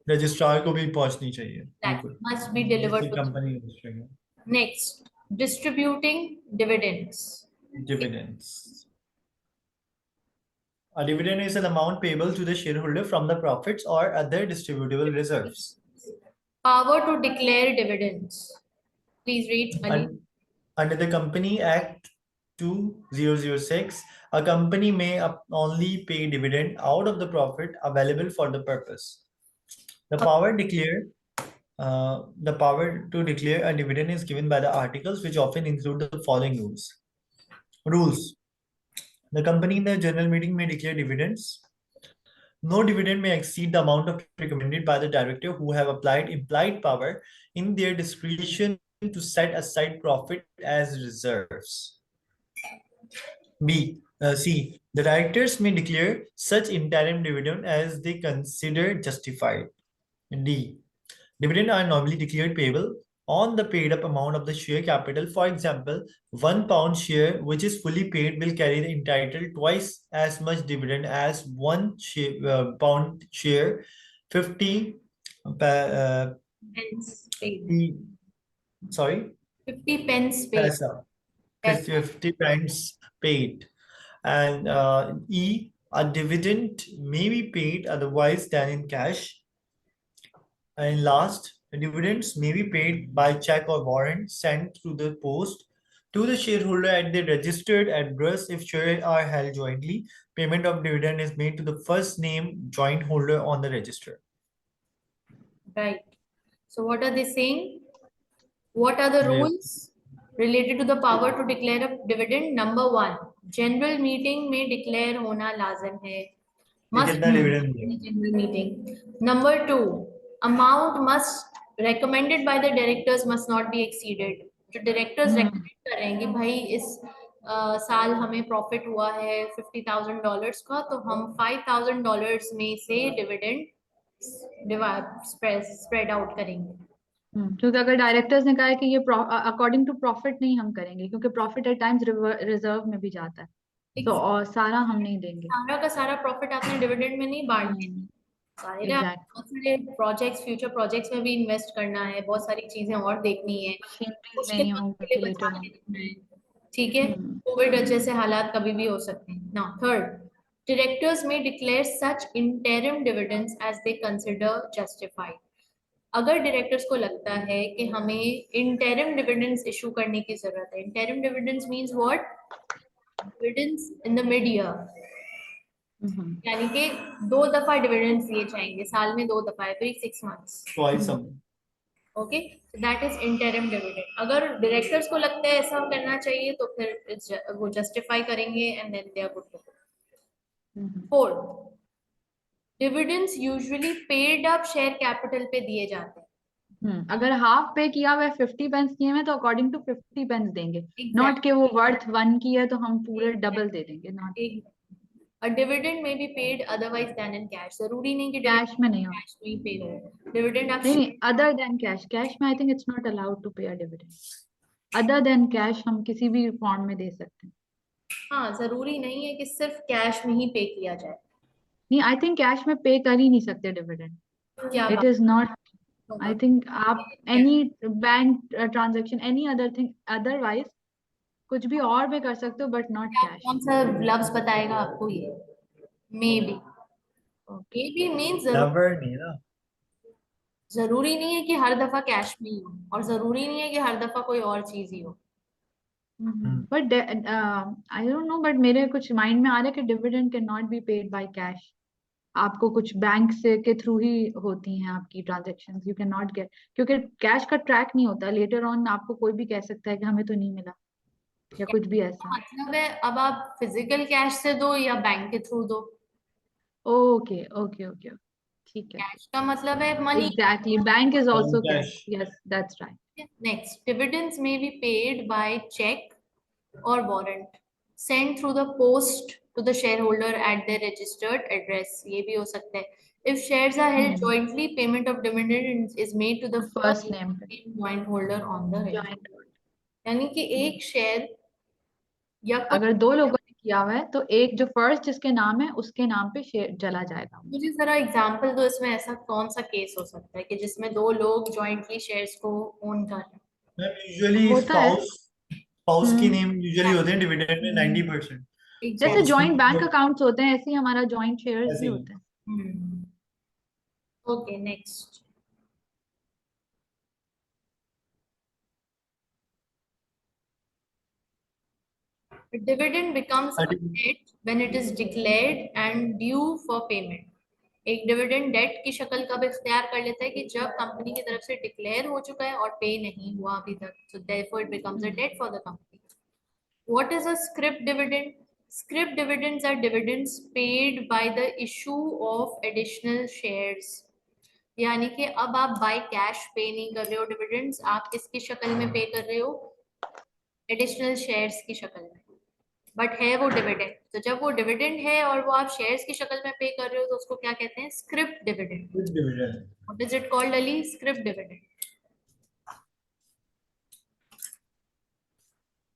registrar को भी पहुंचनी चाहिए. that must be delivered to company. Next, distributing dividends. Dividends. A dividend is an amount payable to the shareholder from the profits or other distributable reserves. Power to declare dividends. Please read, Ali. Under the Company Act 2006, a company may only pay dividend out of the profit available for the purpose. The power to declare a dividend is given by the articles, which often include the following rules. The company in the general meeting may declare dividends. No dividend may exceed the amount of recommended by the director who have applied implied power in their discretion to set aside profit as reserves. C. The directors may declare such interim dividend as they consider justified. D. Dividends are normally declared payable on the paid up amount of the share capital. For example, £1 share which is fully paid will carry the entitled twice as much dividend as £1 share 50 Pence paid. Sorry, 50 pence paid. 50 pence paid. And E, a dividend may be paid otherwise than in cash. And last, dividends may be paid by check or warrant sent through the post to the shareholder at the registered address if shares are held jointly. Payment of dividend is made to the first name joint holder on the register. Right. So what are they saying? What are the rules related to the power to declare a dividend? Number one, general meeting में declare होना लाजम है. Must be in a general meeting. Number two, amount must recommended by the directors must not be exceeded. जो directors recommend कर रहे हैं कि भाई इस साल हमें profit हुआ है $50,000 का, तो हम $5,000 में से dividend spread out करेंगे. क्योंकि अगर डायरेक्टर्स ने कहा है कि ये अकॉर्डिंग टू प्रॉफिट नहीं हम करेंगे क्योंकि प्रॉफिट एट टाइम्स रिजर्व में भी जाता है, तो और सारा हम नहीं देंगे. सारा का सारा प्रॉफिट आपने डिविडेंड में नहीं बांटना है. सारे बहुत सारे प्रोजेक्ट्स, फ्यूचर प्रोजेक्ट्स में भी इन्वेस्ट करना है, बहुत सारी चीजें और देखनी है, उसके लिए बचा के रखना है. ठीक है, कोविड जैसे हालात कभी भी हो सकते हैं. नाउ थर्ड, डायरेक्टर्स में declare such interim dividends as they consider justified. अगर डायरेक्टर्स को लगता है कि हमें इंटरिम डिविडेंड्स इशू करने की जरूरत है. Interim dividends means what? Dividends in the mid year, यानी कि 2 दफा डिविडेंड्स दिए जाएंगे साल में, 2 दफा, every 6 months. Okay, that is interim dividend. अगर डायरेक्टर्स को लगता है ऐसा करना चाहिए तो फिर वो जस्टिफाई करेंगे and then they are good to go. Fourth, dividends usually paid up share capital पे दिए जाते हैं. अगर हाफ पे किया हुआ 50 पेंस किए हुए तो अकॉर्डिंग टू 50 पेंस देंगे, नॉट के वो वर्थ 1 की है तो हम पूरे डबल दे देंगे. Not A dividend may be paid otherwise than in cash. जरूरी नहीं कि कैश में नहीं हो. कैश में ही पे हो. डिविडेंड आप नहीं, अदर देन कैश. कैश में I think it's not allowed to pay a dividend. Other than cash हम किसी भी फॉर्म में दे सकते हैं. हाँ, जरूरी नहीं है कि सिर्फ कैश में ही पे किया जाए। नहीं, आई थिंक कैश में पे कर ही नहीं सकते डिविडेंड. क्या इट बात इज नॉट. आई होगा? थिंक आप any bank transaction, any other thing, otherwise कुछ भी और भी कर सकते हो, बट नॉट क्या कैश. कौन सा लफ्ज बताएगा आपको ये? May be. Okay. May be means never नहीं ना. जरूरी नहीं है कि हर दफा कैश में ही हो, और जरूरी नहीं है कि हर दफा कोई और चीज ही हो। But I don't know, but मेरे कुछ माइंड में आ रहा है कि dividend can not be paid by cash. आपको कुछ बैंक से के थ्रू ही होती हैं आपकी transaction. You can not gate, क्योंकि कैश का ट्रैक नहीं होता. लेटर ऑन आपको कोई भी कह सकता है कि हमें तो नहीं मिला, या कुछ भी ऐसा. मतलब है अब आप फिजिकल कैश से दो या बैंक के थ्रू दो, ओके ओके ओके. ठीक है. कैश का मतलब है money. Exactly, bank is also cash. Cash. Yes, that's right. Next, dividends may be paid by check or warrant sent through the post to the shareholder at their registered address. ये भी हो सकता है. If shares are held jointly, payment of dividends is made to the first first name पे name joint holder on the register. Joint. यानी कि एक share या कुछ. अगर दो लोगों ने किया हुआ है तो एक जो फर्स्ट जिसके नाम है उसके नाम पे शेयर चला जाएगा. मुझे जरा एग्जांपल दो, इसमें ऐसा कौन सा केस हो सकता है कि जिसमें दो लोग जॉइंटली शेयर्स को ओन कर रहे हैं? मैम यूजुअली होता है. स्पाउस स्पाउस की हम्म. नेम यूजुअली होते हैं डिविडेंड में 90%. जैसे स्पाउस एग्जैक्टली. जॉइंट बैंक की अकाउंट्स होते हैं, ऐसे ही हमारा जॉइंट शेयर्स भी ऐसे ही. होते हैं. Okay, next. A dividend becomes a debt when it is declared and due for payment. एक डिविडेंड डेट की शक्ल कब इख्तियार कर लेता है? कि जब कंपनी की तरफ से डिक्लेयर हो चुका है और पे नहीं हुआ अभी तक. So therefore it becomes a debt for the company. What is a scrip dividend? Scrip dividends are dividends paid by the issue of additional shares. यानी कि अब आप बाय कैश पे नहीं कर रहे हो डिविडेंड्स, आप किसकी शक्ल में पे कर रहे हो? एडिशनल शेयर्स की शक्ल में. बट है वो डिविडेंड. तो जब वो डिविडेंड है और वो आप शेयर्स की शक्ल में पे कर रहे हो तो उसको क्या कहते हैं? Script dividend. Dividend. What is it called Ali? Script dividend.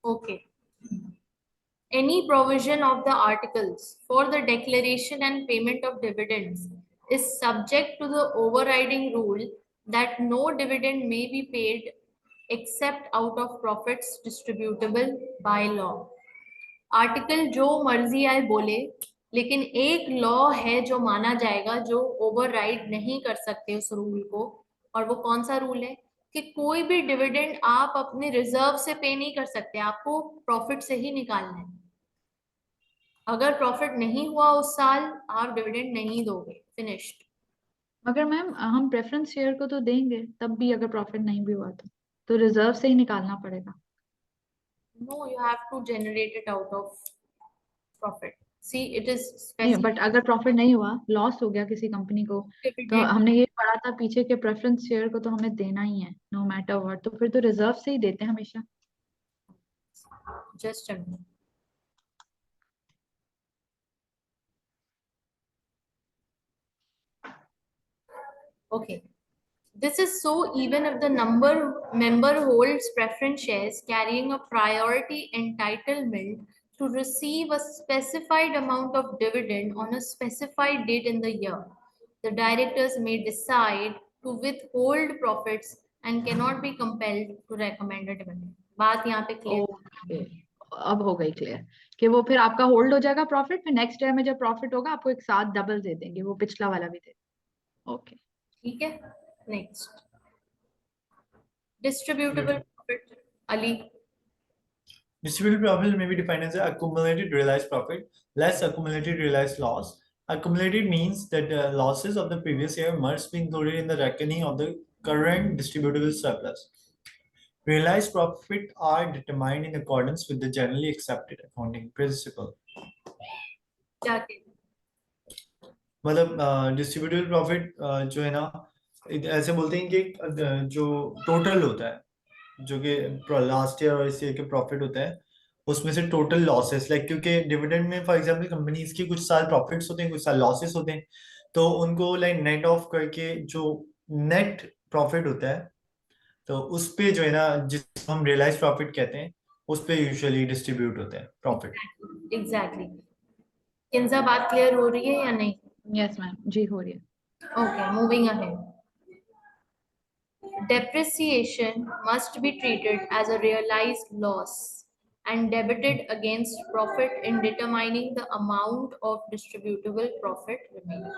Okay. Any provision of the articles for the declaration and payment of dividends is subject to the overriding rule that no dividend may be paid except out of profits distributable by law. Article जो मर्जी आए बोले, लेकिन एक law है जो माना जाएगा, जो ओवरराइड नहीं कर सकते उस रूल को. और वो कौन सा रूल है? कि कोई भी डिविडेंड आप अपने रिजर्व से पे नहीं कर सकते, आपको प्रॉफिट से ही निकालना है. अगर प्रॉफिट नहीं हुआ उस साल, आप डिविडेंड नहीं दोगे. फिनिश्ड. मगर मैम हम प्रेफरेंस शेयर को तो देंगे तब भी, अगर प्रॉफिट नहीं भी हुआ तो रिजर्व से ही निकालना पड़ेगा. No, you have to generate it out of profit. See it is नहीं, बट अगर प्रॉफिट नहीं हुआ, लॉस हो गया किसी कंपनी को, तो स्पेसिफिक. हमने ये पढ़ा था पीछे के प्रेफरेंस शेयर को तो हमें देना ही है नो मैटर व्हाट. तो फिर तो रिजर्व से ही देते हैं हमेशा. Just a minute. Okay. This is so even if the member holds preference shares carrying a priority entitlement to receive a specified amount of dividend on a specified date in the year. The directors may decide to withhold profits and cannot be compelled to recommend a dividend. बात यहाँ पे clear. Okay, अब हो गई clear कि वो फिर आपका होल्ड हो जाएगा प्रॉफिट, फिर नेक्स्ट ईयर में जब प्रॉफिट होगा आपको एक साथ डबल दे देंगे, वो पिछला वाला भी दे. ओके. ठीक है. Next, distributable profit. Ali. Distributed profit may be defined as accumulated realized profit less accumulated realized loss. Accumulated means that the losses of the previous year must be included in the reckoning of the current distributable surplus. Realized profit are determined in accordance with the generally accepted accounting principle. क्या कहते? मतलब distributable profit जो है ना, ऐसे बोलते हैं कि जो टोटल होता है, जो कि लास्ट ईयर और इस ईयर के प्रॉफिट होता है, उसमें से टोटल लॉसेस, लाइक क्योंकि डिविडेंड में फॉर एग्जांपल कंपनीज की कुछ साल प्रॉफिट्स होते हैं, कुछ साल लॉसेस होते हैं, तो उनको लाइक नेट ऑफ करके जो नेट प्रॉफिट होता है, तो उस पे जो है ना, जिसको हम रियलाइज प्रॉफिट कहते हैं, उस पे यूजुअली डिस्ट्रीब्यूट होते हैं प्रॉफिट। एग्जैक्टली। किंजा बात क्लियर हो रही है या नहीं? यस मैम, जी हो रही है। Okay, moving ahead. Depreciation must be treated as a realized loss and debited against profit in determining the amount of distributable profit remaining.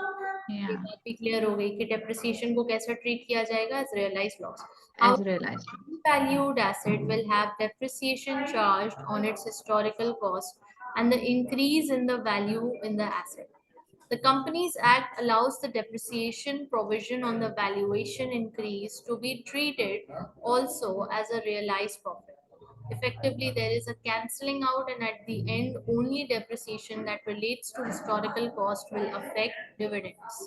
ये Yeah, बात भी क्लियर हो गई कि डेप्रिसिएशन को कैसे ट्रीट किया जाएगा? As realized loss. as realized. Valued asset will have depreciation charged on its historical cost and the increase in the value in the asset. The Companies Act allows the depreciation provision on the valuation increase to be treated also as a realized profit. Effectively, there is a cancelling out, and at the end, only depreciation that relates to historical cost will affect dividends.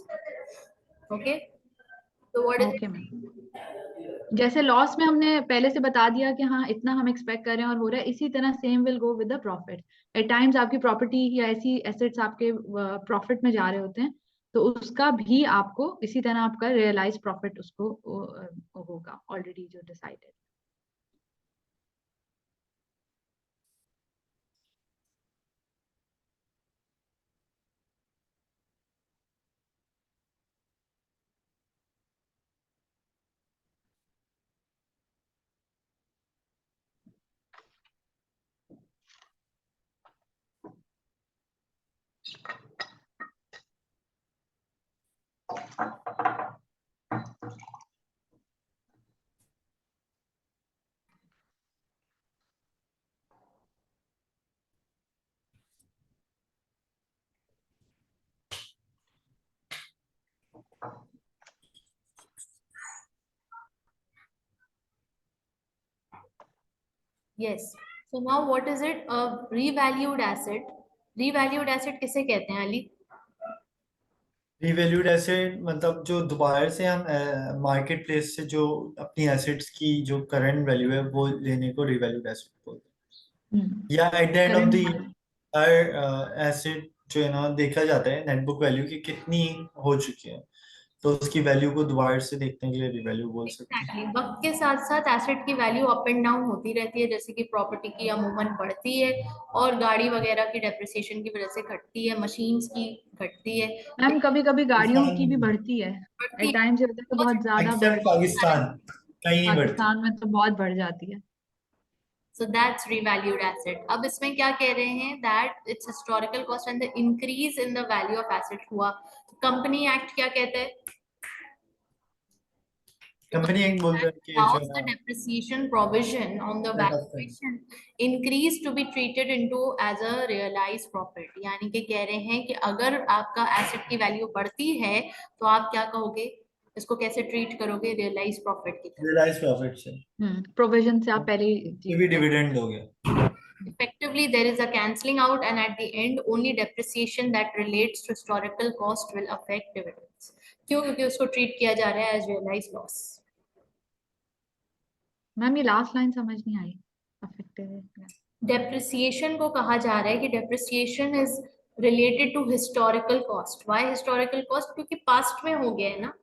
Okay? So, what is okay it? Ma'am, जैसे loss में हमने पहले से बता दिया कि हाँ इतना हम एक्सपेक्ट कर रहे हैं और हो रहा है, इसी तरह same will go with the profit. At times आपकी प्रॉपर्टी या ऐसी एसेट्स आपके प्रॉफिट में जा रहे होते हैं, तो उसका भी आपको इसी तरह आपका रियलाइज प्रॉफिट उसको होगा ऑलरेडी जो decided. Yes. So now what is it? A revalued asset. Revalued asset किसे कहते हैं अली? रिवैल्यूड एसेट मतलब जो दोबारा से हम मार्केट प्लेस से जो अपनी एसेट्स की जो करंट वैल्यू है वो लेने को रिवैल्यूड एसेट बोलते हैं। या at the end of the current her asset जो है ना देखा जाता है नेट बुक वैल्यू की कितनी हो चुकी है, तो उसकी वैल्यू को दोबारा से देखने के लिए रिवैल्यू बोल सकते हैं। Exactly. वक्त के साथ साथ एसेट की वैल्यू अप एंड डाउन होती रहती है, जैसे कि प्रॉपर्टी की अमूमन बढ़ती है और गाड़ी वगैरह की डेप्रिसिएशन की वजह से घटती है, मशीन्स की घटती है, मैम, कभी कभी गाड़ियों की भी पाकिस्तान बढ़ती है। बढ़ती एट है। टाइम्स ये होता है कि बहुत ज्यादा बढ़ एक्सेप्ट पाकिस्तान कहीं नहीं बढ़ती। पाकिस्तान में तो बहुत बढ़ जाती है। So that's revalued asset. अब इसमें क्या कह रहे हैं? That its historical cost and the increase in the value of asset हुआ। कंपनी एक्ट क्या कहता है? कंपनी एक बोलते हैं कि जो Allows है the ना depreciation provision on the set of things। valuation increase to be treated into as a realized profit. यानी कि कह रहे हैं कि अगर आपका एसेट की वैल्यू बढ़ती है तो आप क्या कहोगे? इसको कैसे ट्रीट करोगे? रियलाइज प्रॉफिट की तरह। रियलाइज प्रॉफिट से प्रोविजन से आप पहले ही ये भी डिविडेंड हो गया। Effectively, there is a cancelling out, and at the end, only depreciation that relates to historical cost will affect dividends. क्यों? क्योंकि उसको ट्रीट किया जा रहा है as realized loss. मैम ये लास्ट लाइन समझ नहीं आई, अफेक्टेड। डेप्रिसिएशन को कहा जा रहा है कि depreciation is related to historical cost. Why historical cost? क्योंकि पास्ट में हो गया है ना,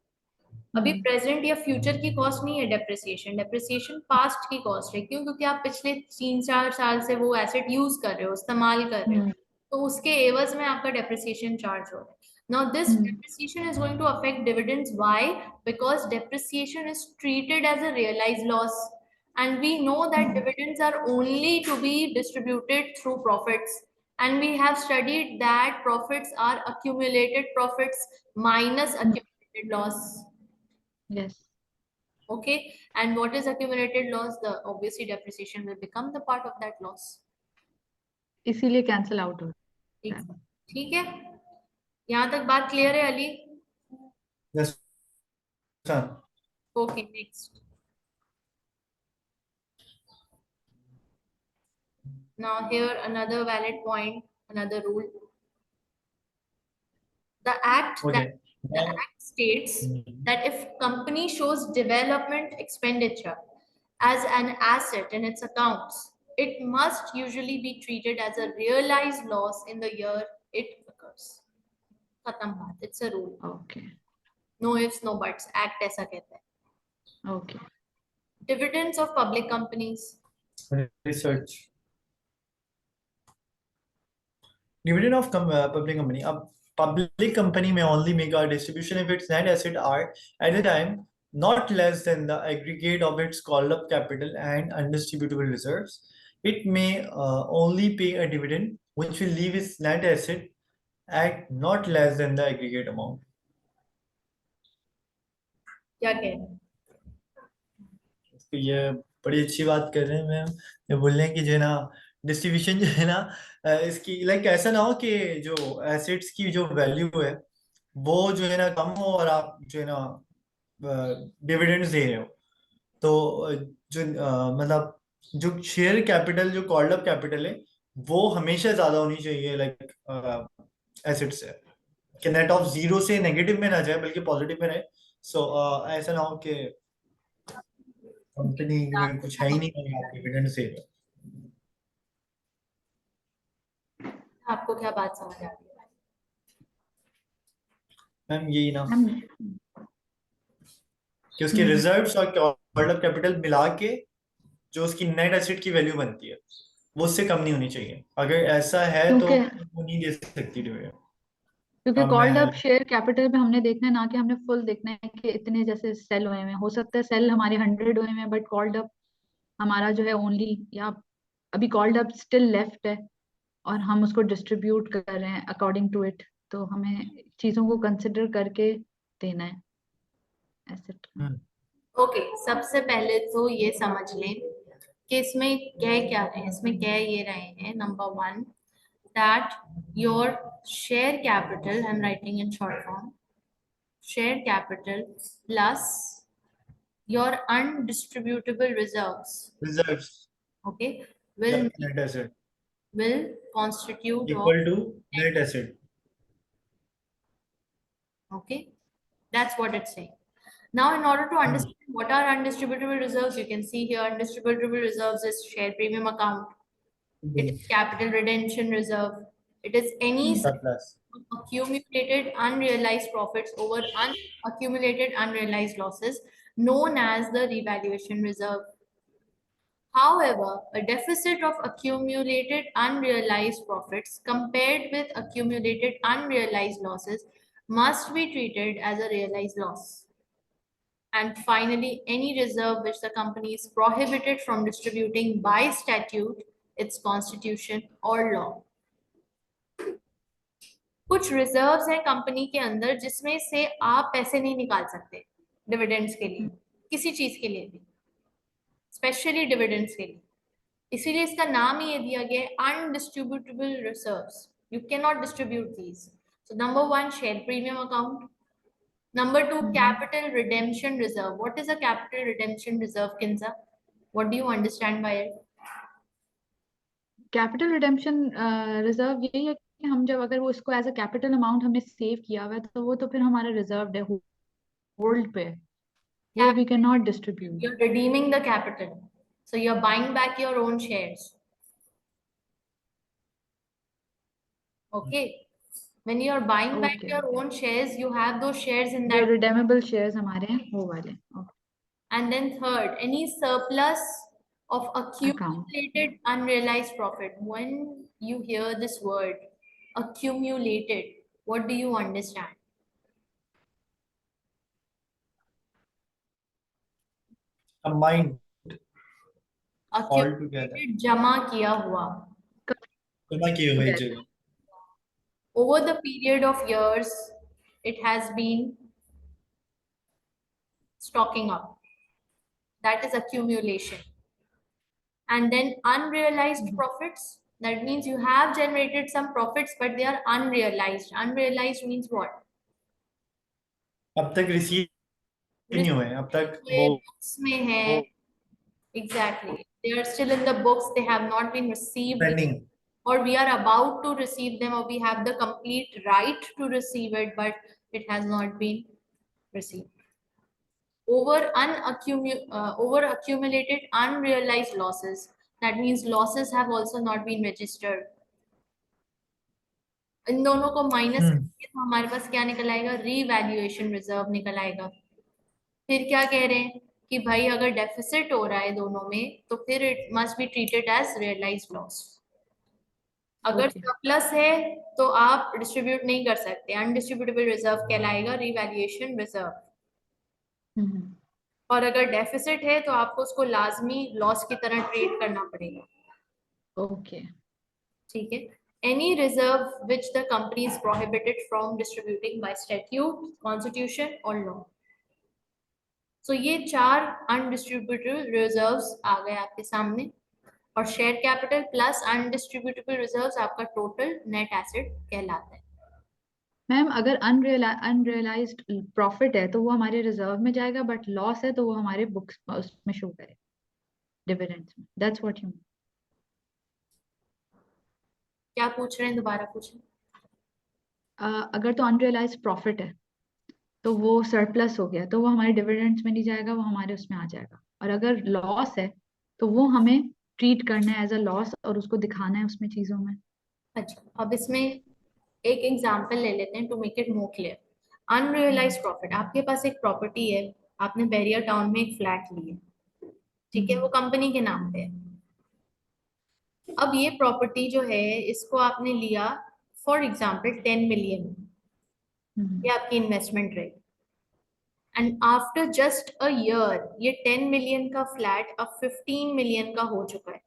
अभी प्रेजेंट या फ्यूचर की कॉस्ट नहीं है डेप्रिसिएशन. डेप्रिसिएशन पास्ट की कॉस्ट है. क्यों? क्योंकि आप पिछले 3-4 साल से वो एसेट यूज कर रहे हो, इस्तेमाल कर रहे हो, तो उसके एवज में आपका डेप्रिसिएशन चार्ज हो रहा है. Now this depreciation is going to affect dividends. Why? Because depreciation is treated as a realized loss, and we know that dividends are only to be distributed through profits, and we have studied that profits are accumulated profits minus accumulated loss. Yes, Okay, and what is accumulated loss? The obviously depreciation will become the part of that loss. इसीलिए cancel out हो रहा है। ठीक है, यहाँ तक बात clear है Ali? Yes sir. Okay, next. Now here another valid point, another rule. The act okay the act states that if company shows development expenditure as an asset in its accounts, it must usually be treated as a realized loss in the year it occurs. खत्म बात. It's a rule. Okay No ifs, no buts. Act ऐसा कहता है. Okay. Dividends of public companies. Research Dividend of public company. A public company may only make a distribution if its net assets are at the time not less than the aggregate of its called up capital and undistributable reserves. It may only pay a dividend which will leave its net asset at not less than the aggregate amount. क्या कह रहे हैं? तो ये बड़ी अच्छी बात कर रहे हैं मैम। ये बोल रहे हैं कि जो है ना डिस्ट्रीब्यूशन जो है ना इसकी लाइक ऐसा ना हो कि जो एसेट्स की जो वैल्यू है वो जो है ना कम हो और आप जो है ना डिविडेंड्स दे रहे हो। तो जो मतलब जो शेयर कैपिटल जो कॉल्ड अप कैपिटल है वो हमेशा ज्यादा होनी चाहिए लाइक एसेट से, कि नेट ऑफ जीरो से नेगेटिव में ना जाए बल्कि पॉजिटिव में रहे। सो ऐसा ना हो कि कंपनी में कुछ है ही नहीं और आप डिविडेंड से। आपको क्या बात समझ आ रही है? मैम यही ना मैम कि उसके रिजर्व्स और कॉल्ड अप कैपिटल मिला के जो उसकी नेट एसेट की वैल्यू बनती है वो उससे कम नहीं होनी चाहिए। अगर ऐसा है तो क्योंकि वो नहीं दे सकती डिविडेंड। क्योंकि कम कॉल्ड है। अप शेयर कैपिटल में हमने देखना है ना कि हमने फुल देखना है कि इतने जैसे सेल हुए हैं, हो सकता है सेल हमारे 100 हुए हैं बट कॉल्ड अप हमारा जो है ओनली, या अभी कॉल्ड अप स्टिल लेफ्ट है और हम उसको डिस्ट्रीब्यूट कर रहे हैं अकॉर्डिंग टू इट। तो हमें चीजों को कंसिडर करके देना है एसेट का। ओके, सबसे पहले तो ये समझ लें कि इसमें कह क्या रहे हैं। इसमें कह ये रहे हैं, number one, that your share capital, I'm writing in short form, share capital plus your undistributable reserves, reserves okay, या will net asset will constitute of, equal to net asset. okay, that's what it's saying. Now, in order to understand what are undistributable reserves, you can see here undistributable reserves is share premium account. It is capital redemption reserve. It is any surplus. accumulated unrealized profits over unaccumulated unrealized losses, known as the revaluation reserve. However, a deficit of accumulated unrealized profits compared with accumulated unrealized losses must be treated as a realized loss. And finally, any reserve which the company is prohibited from distributing by statute, its constitution, or law. कुछ reserves हैं company के अंदर जिसमें से आप पैसे नहीं निकाल सकते डिविडेंड्स के लिए, किसी चीज के लिए भी, स्पेशली डिविडेंड्स के लिए। इसीलिए इसका नाम ही ये दिया गया है undistributable reserves. You can not distribute these. So number one, share premium account. Number two, capital redemption reserve. What is a capital redemption reserve, Kinza? What do you understand by it? Capital redemption reserve यही है कि हम जब अगर वो इसको as a capital amount हमने save किया हुआ है तो वो तो फिर हमारा रिजर्व है, होल्ड पे, वो we can not distribute. You're redeeming the capital. So you're buying back your own shares. Okay. When you're buying back okay, your own shares, you have those shares in जो that. Redeemable shares हमारे हैं वो वाले And then third, any surplus of account. accumulated unrealized profit. When you hear this word, accumulated, what do you understand? Combined all together, Accumulated, जमा किया हुआ. जमा किए हुए जगह। Over the period of years, it has been stocking up. That is accumulation. And then unrealized profits. That means you have generated some profits, but they are unrealized. Unrealized means what? अब तक receive नहीं हुए, अब तक वो Books में है. Exactly. They are still in the books. They have not been received, pending. or we are about to receive them, or we have the complete right to receive it, but it has not been received. Over accumulated unrealized losses. That means losses have also not been registered. इन दोनों को minus करके तो हमारे पास क्या निकल आएगा? Revaluation reserve निकल आएगा। फिर क्या कह रहे हैं कि भाई अगर डेफिसिट हो रहा है दोनों में तो फिर it must be treated as realized loss. अगर Okay. सरप्लस है तो आप डिस्ट्रीब्यूट नहीं कर सकते, अनडिस्ट्रीब्यूटेबल रिजर्व कहलाएगा, रिवैल्यूएशन रिजर्व। हम्म। और अगर डेफिसिट है तो आपको उसको लाजमी लॉस की तरह ट्रीट करना पड़ेगा। Okay. ठीक है। Any reserve which the company is prohibited from distributing by statute, constitution और लॉ। सो ये 4 अनडिस्ट्रीब्यूटेड रिजर्व्स आ गए आपके सामने, और share capital plus undistributable reserves आपका टोटल नेट एसेट कहलाता है। मैम अगर अनरियलाइज्ड प्रॉफिट है तो वो हमारे रिजर्व में जाएगा, बट लॉस है तो वो हमारे बुक्स उसमें शो करे, डिविडेंड्स में। That's what you. क्या पूछ रहे हैं, दोबारा पूछें। अगर तो अनरियलाइज्ड प्रॉफिट है तो वो सरप्लस हो गया, तो वो हमारे डिविडेंड्स में नहीं जाएगा, वो हमारे उसमें आ जाएगा। और अगर लॉस है तो वो हमें ट्रीट करना है एज अ लॉस और उसको दिखाना है उसमें चीजों में। अच्छा, अब इसमें एक एग्जांपल ले लेते हैं to make it more clear. Unrealized profit, आपके पास एक प्रॉपर्टी है, आपने बैरियर टाउन में एक फ्लैट ली है, ठीक है, वो कंपनी के नाम पे है। अब ये प्रॉपर्टी जो है इसको आपने लिया फॉर एग्जांपल 10 मिलियन, ये आपकी इन्वेस्टमेंट रही, and after just a year ये 10 मिलियन का फ्लैट अब 15 मिलियन का हो चुका है।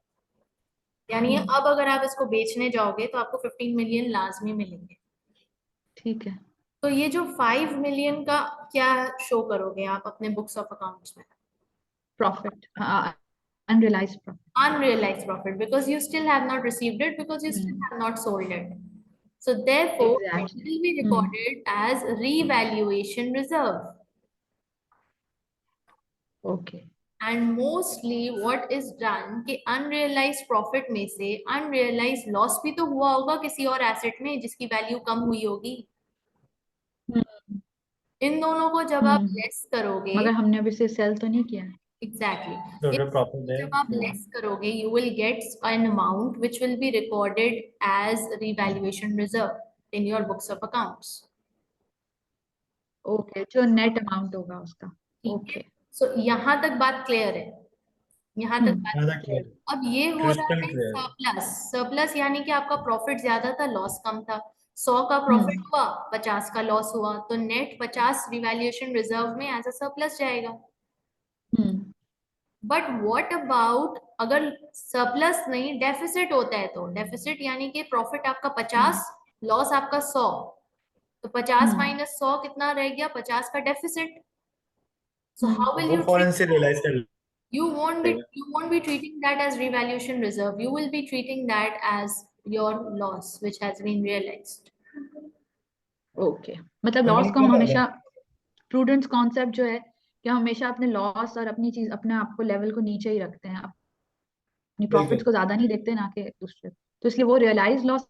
यानी अब अगर आप इसको बेचने जाओगे तो आपको 15 मिलियन लाजमी मिलेंगे। ठीक है। तो ये जो 5 मिलियन का क्या शो करोगे आप अपने बुक्स ऑफ अकाउंट्स में? Profit, unrealised profit. Unrealized profit, because you still have not received it, because you still have not sold it. So therefore it exactly. will be recorded as revaluation reserve. Okay. And mostly what is done कि unrealized profit में से unrealized loss भी तो हुआ होगा किसी और asset में जिसकी वैल्यू कम हुई होगी। इन दोनों को जब आप लेस करोगे, मगर हमने अभी से सेल तो नहीं किया है। एग्जैक्टली, टोटल प्रॉफिट है। जब आप लेस करोगे you will get an amount which will be recorded as revaluation reserve in your books of accounts. Okay, जो नेट अमाउंट होगा उसका। ठीक है। ओके। सो यहाँ तक बात क्लियर है, यहाँ तक बात ज़्यादा clear क्लियर, है। अब ये हो रहा क्रिस्टल है क्लियर। सरप्लस। सरप्लस यानी कि आपका प्रॉफिट ज्यादा था, लॉस कम था। 100 का प्रॉफिट हुआ, 50 का लॉस हुआ, तो नेट 50 रिवैल्यूएशन रिजर्व में एज अ सरप्लस जाएगा। बट व्हाट अबाउट अगर सरप्लस नहीं डेफिसिट होता है, तो डेफिसिट यानी कि प्रॉफिट आपका 50, लॉस आपका 100, तो 50 माइनस 100 कितना रह गया? 50 का डेफिसिट। सो हाउ विल वो यू फौरन ट्रीट? से रियलाइज कर लेगा। You won't be treating that as revaluation reserve. You will be treating that as your loss which has been realized. Okay, मतलब लॉस समझ को हम में आ हमेशा, गया। प्रूडेंस कॉन्सेप्ट जो है कि हम हमेशा अपने लॉस और अपनी चीज अपने आप को लेवल को नीचे ही रखते हैं, अपनी प्रॉफिट्स बिल्कुल। को ज्यादा नहीं देखते ना कि दूसरे, तो इसलिए वो रियलाइज लॉस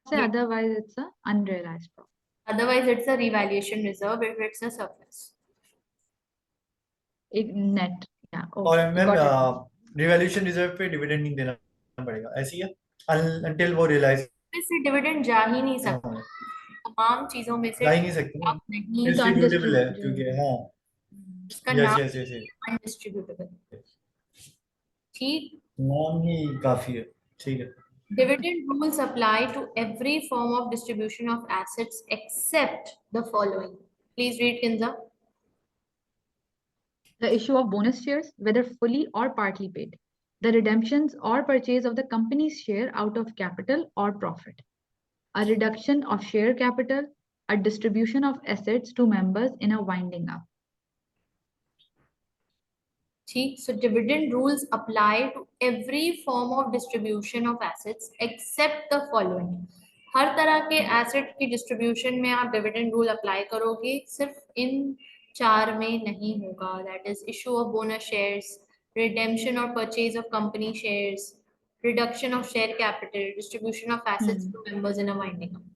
है, Yeah. Otherwise it's a unrealised profit. Otherwise, it's a revaluation reserve if it's a surplus. एक नेट, या और okay, ma'am got it. Revaluation reserve पे डिविडेंड नहीं देना पड़ेगा, ऐसी है, अनटिल वो रियलाइज इससे डिविडेंड जा ही नहीं ना सकता, हो। तमाम चीजों में से जा ही नहीं सकती ना, आप नहीं, ये तो डिस्ट्रीब्यूटेबल है क्योंकि, अनडिस्ट्रीब्यूटेबल। हाँ। इसका यस नाम यस यस यस, अनडिस्ट्रीब्यूटेबल। ठीक। नाम ही काफी है। ठीक है। Dividend rules apply to every form of distribution of assets except the following. Please read, Kinza. The issue of bonus shares, whether fully or partly paid, the redemptions or purchase of the company's share out of capital or profit, a reduction of share capital, a distribution of assets to members in a winding up. ठीक, so dividend rules apply to every form of distribution of assets except the following. हर तरह के asset की distribution में आप dividend rule apply करोगे, सिर्फ इन 4 में नहीं होगा। That is issue of bonus shares, redemption और purchase of company shares, reduction of share capital, distribution of assets to members in a winding up.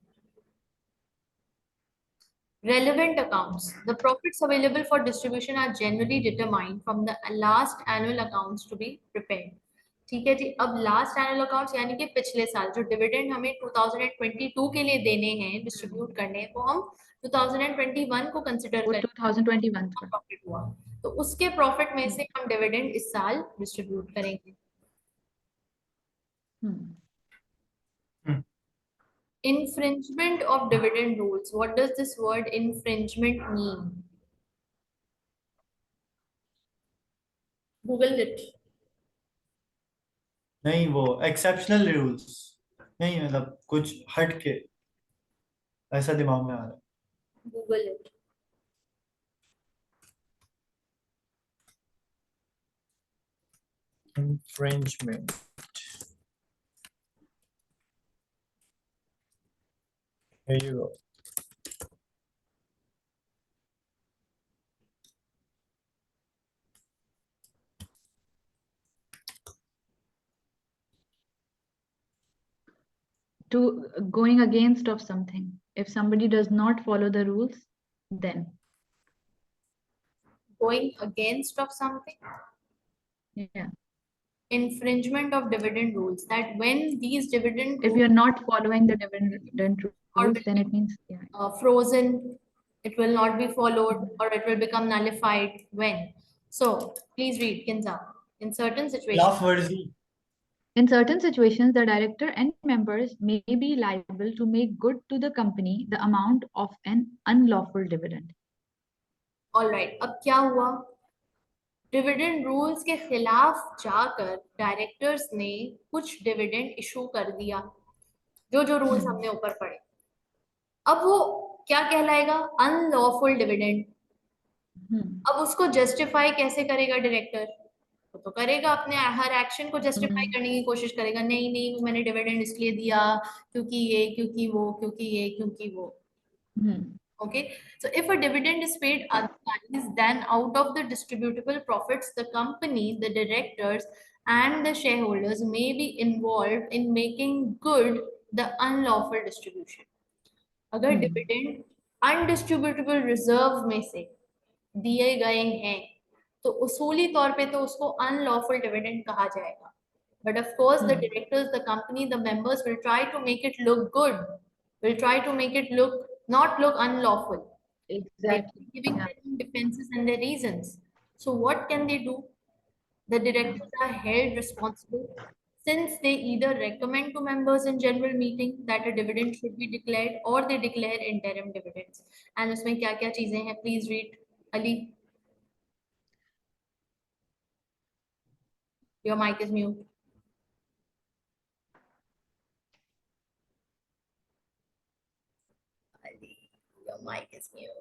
Relevant accounts. The profits available for distribution are generally determined from the last annual accounts to be prepared. ठीक है जी। अब last annual accounts यानी कि पिछले साल जो dividend हमें 2022 के लिए देने हैं, डिस्ट्रीब्यूट करने हैं, वो हम 2021 को कंसिडर वो करें 2021 का। प्रॉफिट हुआ, तो उसके प्रॉफिट में से हम डिविडेंड इस साल डिस्ट्रीब्यूट करेंगे। Infringement of dividend rules. What does this word infringement mean? Google it. नहीं, वो एक्सेप्शनल रूल्स नहीं, मतलब कुछ हट के, ऐसा दिमाग में आ रहा Google it. है। Infringement. Here you go. To going against of something. If somebody does not follow the rules, then Going against of something. yeah. Infringement of dividend rules. That when these dividend If rules you're not following the dividend are rules, then it means yeah. frozen, it will not be followed or it will become nullified when. So please read, Kinza. In certain situations, Laugh worthy. In certain situations, the director and members may be liable to make good to the company the amount of an unlawful dividend. all right, अब क्या हुआ? Dividend rules के खिलाफ जाकर directors ने कुछ dividend issue कर दिया, जो जो रूल्स हमने ऊपर पढ़े। अब वो क्या कहलाएगा? Unlawful dividend. अब उसको जस्टिफाई कैसे करेगा डायरेक्टर? वो तो करेगा, अपने हर एक्शन को जस्टिफाई करने की कोशिश करेगा, नहीं नहीं वो मैंने डिविडेंड इसलिए दिया क्योंकि ये, क्योंकि वो, क्योंकि ये, क्योंकि वो। Okay, so if a dividend is paid otherwise than out of the distributable profits, the company, the directors, and the shareholders may be involved in making good the unlawful distribution. अगर डिविडेंड अनडिस्ट्रीब्यूटेबल रिजर्व में से दिए गए हैं तो उसूली तौर पे तो उसको अनलॉफुल डिविडेंड कहा जाएगा, but of course the directors, the company, the members will try to make it look good, will try to make it look not look unlawful. Exactly. They're giving Yeah. their own defenses and their reasons. So what can they do? The directors are held responsible since they either recommend to members in general meeting that a dividend should be declared or they declare interim dividends. And उसमें क्या क्या चीजें हैं? Please read, Ali. Your mic is mute. Ali, your mic is mute.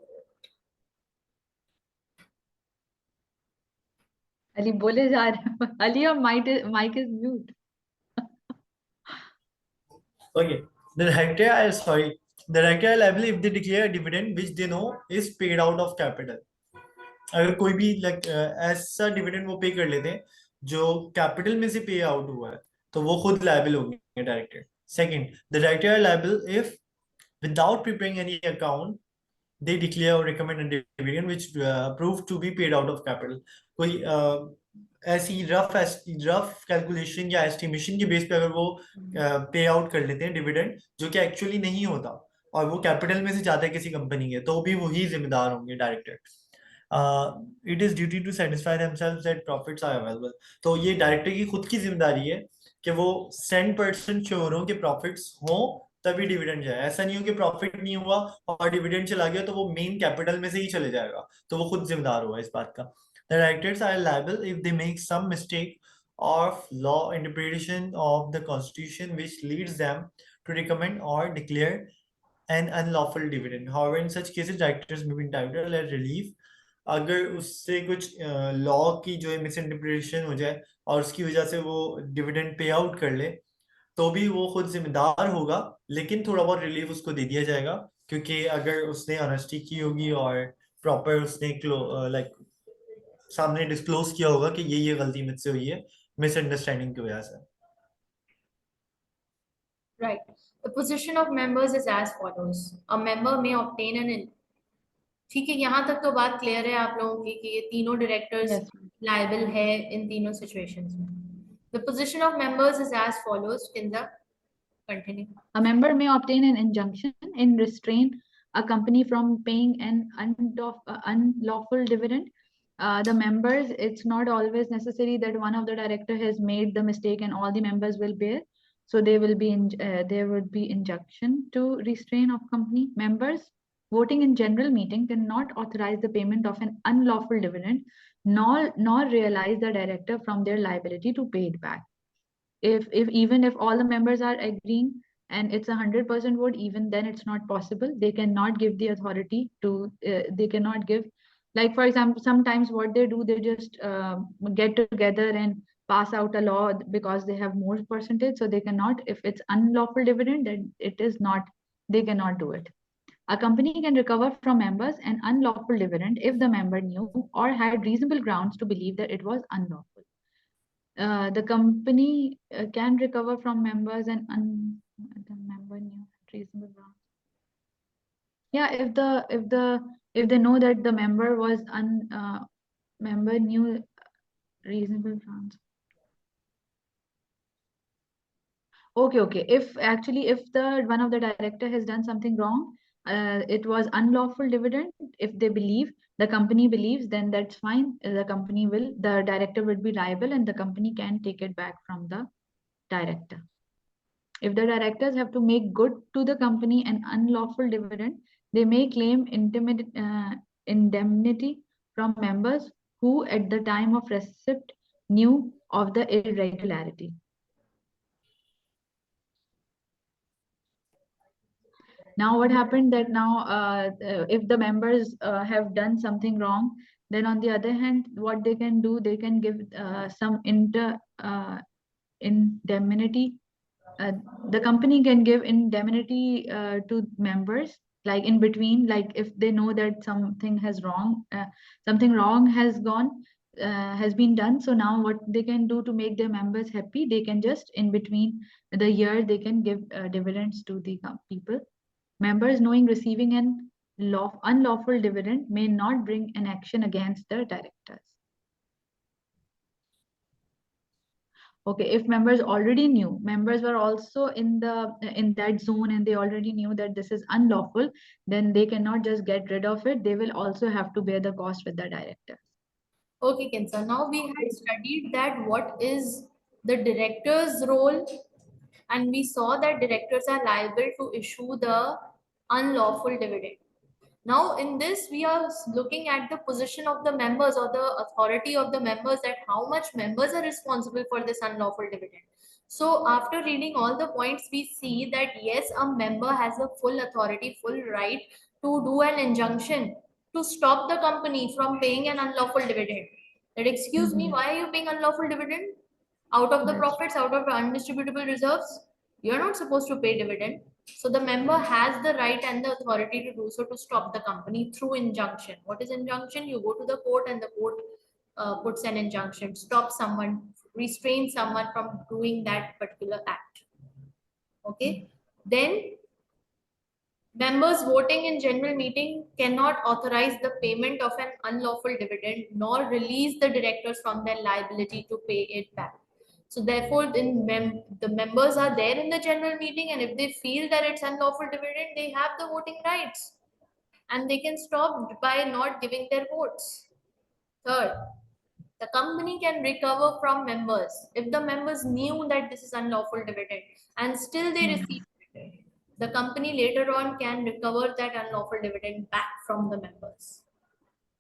Ali बोले जा रहे हैं. Ali, your mic is mute. Okay. The director are sorry. The director are liable if they declare a dividend which they know is paid out of capital. अगर कोई भी ऐसा dividend वो पे कर लेते हैं जो कैपिटल में से पे आउट हुआ है, तो वो खुद लायबल होंगे director. Second, the director are liable if without preparing any account they declare or recommend a dividend which proved to be paid out of capital. कोई ऐसी रफ कैलकुलेशन या एस्टिमेशन के बेस पे अगर वो पे आउट कर लेते हैं डिविडेंड जो कि एक्चुअली नहीं होता और वो कैपिटल में से जाता है किसी कंपनी के, तो भी वही जिम्मेदार होंगे director. It is duty to satisfy themselves that profits are available. तो ये डायरेक्टर की खुद की जिम्मेदारी है कि वो 100% श्योर हो कि प्रॉफिट्स हो तभी डिविडेंड जाए। ऐसा नहीं हो कि प्रॉफिट नहीं हुआ और डिविडेंड चला गया तो वो मेन कैपिटल में से ही चले जाएगा, तो वो खुद जिम्मेदार हुआ इस बात का। The directors are liable if they make some mistake of law interpretation of the constitution which leads them to recommend or declare an unlawful dividend. However, in such cases directors may be entitled to relief अगर उससे कुछ law की जो है miss interpretation हो जाए और उसकी वजह से वो डिविडेंड पे आउट कर ले, तो भी वो खुद जिम्मेदार होगा, लेकिन थोड़ा बहुत रिलीफ उसको दे दिया जाएगा क्योंकि अगर उसने ऑनेस्टी की होगी और प्रॉपर उसने लाइक सामने डिस्क्लोज किया होगा कि ये गलती मुझसे हुई है मिसअंडरस्टैंडिंग की वजह से। Right. The position of members is as follows. A member may obtain an ठीक है, यहाँ तक तो बात क्लियर है आप लोगों की कि ये तीनों डायरेक्टर्स Yes. लायबल है इन तीनों सिचुएशंस में। The position of members is as follows. Kinza, continue. A member may obtain an injunction in restrain a company from paying an unlawful dividend. The members, it's not always necessary that one of the director has made the mistake and all the members will bear. So there would be injunction to restrain of company members. Voting in general meeting cannot authorize the payment of an unlawful dividend, nor realize the director from their liability to pay it back. If even if all the members are agreeing and it's 100% vote, even then it's not possible. They cannot give the authority to they cannot give, like for example, sometimes what they do, they just get together and pass out a law because they have more percentage. So they cannot, if it's unlawful dividend, then it is not, they cannot do it. A company can recover from members an unlawful dividend if the member knew or had reasonable grounds to believe that it was unlawful. The company can recover from members and the member knew reasonable grounds. Yeah, if they know that the member was member knew reasonable grounds. Okay. If actually if the one of the director has done something wrong, it was unlawful dividend. If they believe, the company believes, then that's fine. The director will be liable, and the company can take it back from the director. If the directors have to make good to the company an unlawful dividend, they may claim indemnity from members who at the time of receipt knew of the irregularity. Now what happened that now if the members have done something wrong, then on the other hand, what they can do, they can give some indemnity. The company can give indemnity to members, like in between, like if they know that something wrong has been done. So now what they can do to make their members happy, they can just in between the year, they can give dividends to the people. Members knowing receiving an unlawful dividend may not bring an action against the directors. Okay, if members already knew, members were also in that zone and they already knew that this is unlawful, then they cannot just get rid of it. They will also have to bear the cost with the directors. Okay, Kinsa. Now we had studied that what is the director's role, and we saw that directors are liable to issue the unlawful dividend. Now, in this, we are looking at the position of the members or the authority of the members, that how much members are responsible for this unlawful dividend. So, after reading all the points, we see that yes, a member has a full authority, full right to do an injunction to stop the company from paying an unlawful dividend. That, excuse me, why are you paying unlawful dividend? Out of the profits, out of the undistributable reserves, you're not supposed to pay dividend. So the member has the right and the authority to do so, to stop the company through injunction. What is injunction? You go to the court and the court puts an injunction, stop someone, restrain someone from doing that particular act. Okay. Then members voting in general meeting cannot authorize the payment of an unlawful dividend nor release the directors from their liability to pay it back. So therefore, the members are there in the general meeting, and if they feel that it's unlawful dividend, they have the voting rights and they can stop by not giving their votes. Third, the company can recover from members if the members knew that this is unlawful dividend and still they receive dividend. The company later on can recover that unlawful dividend back from the members.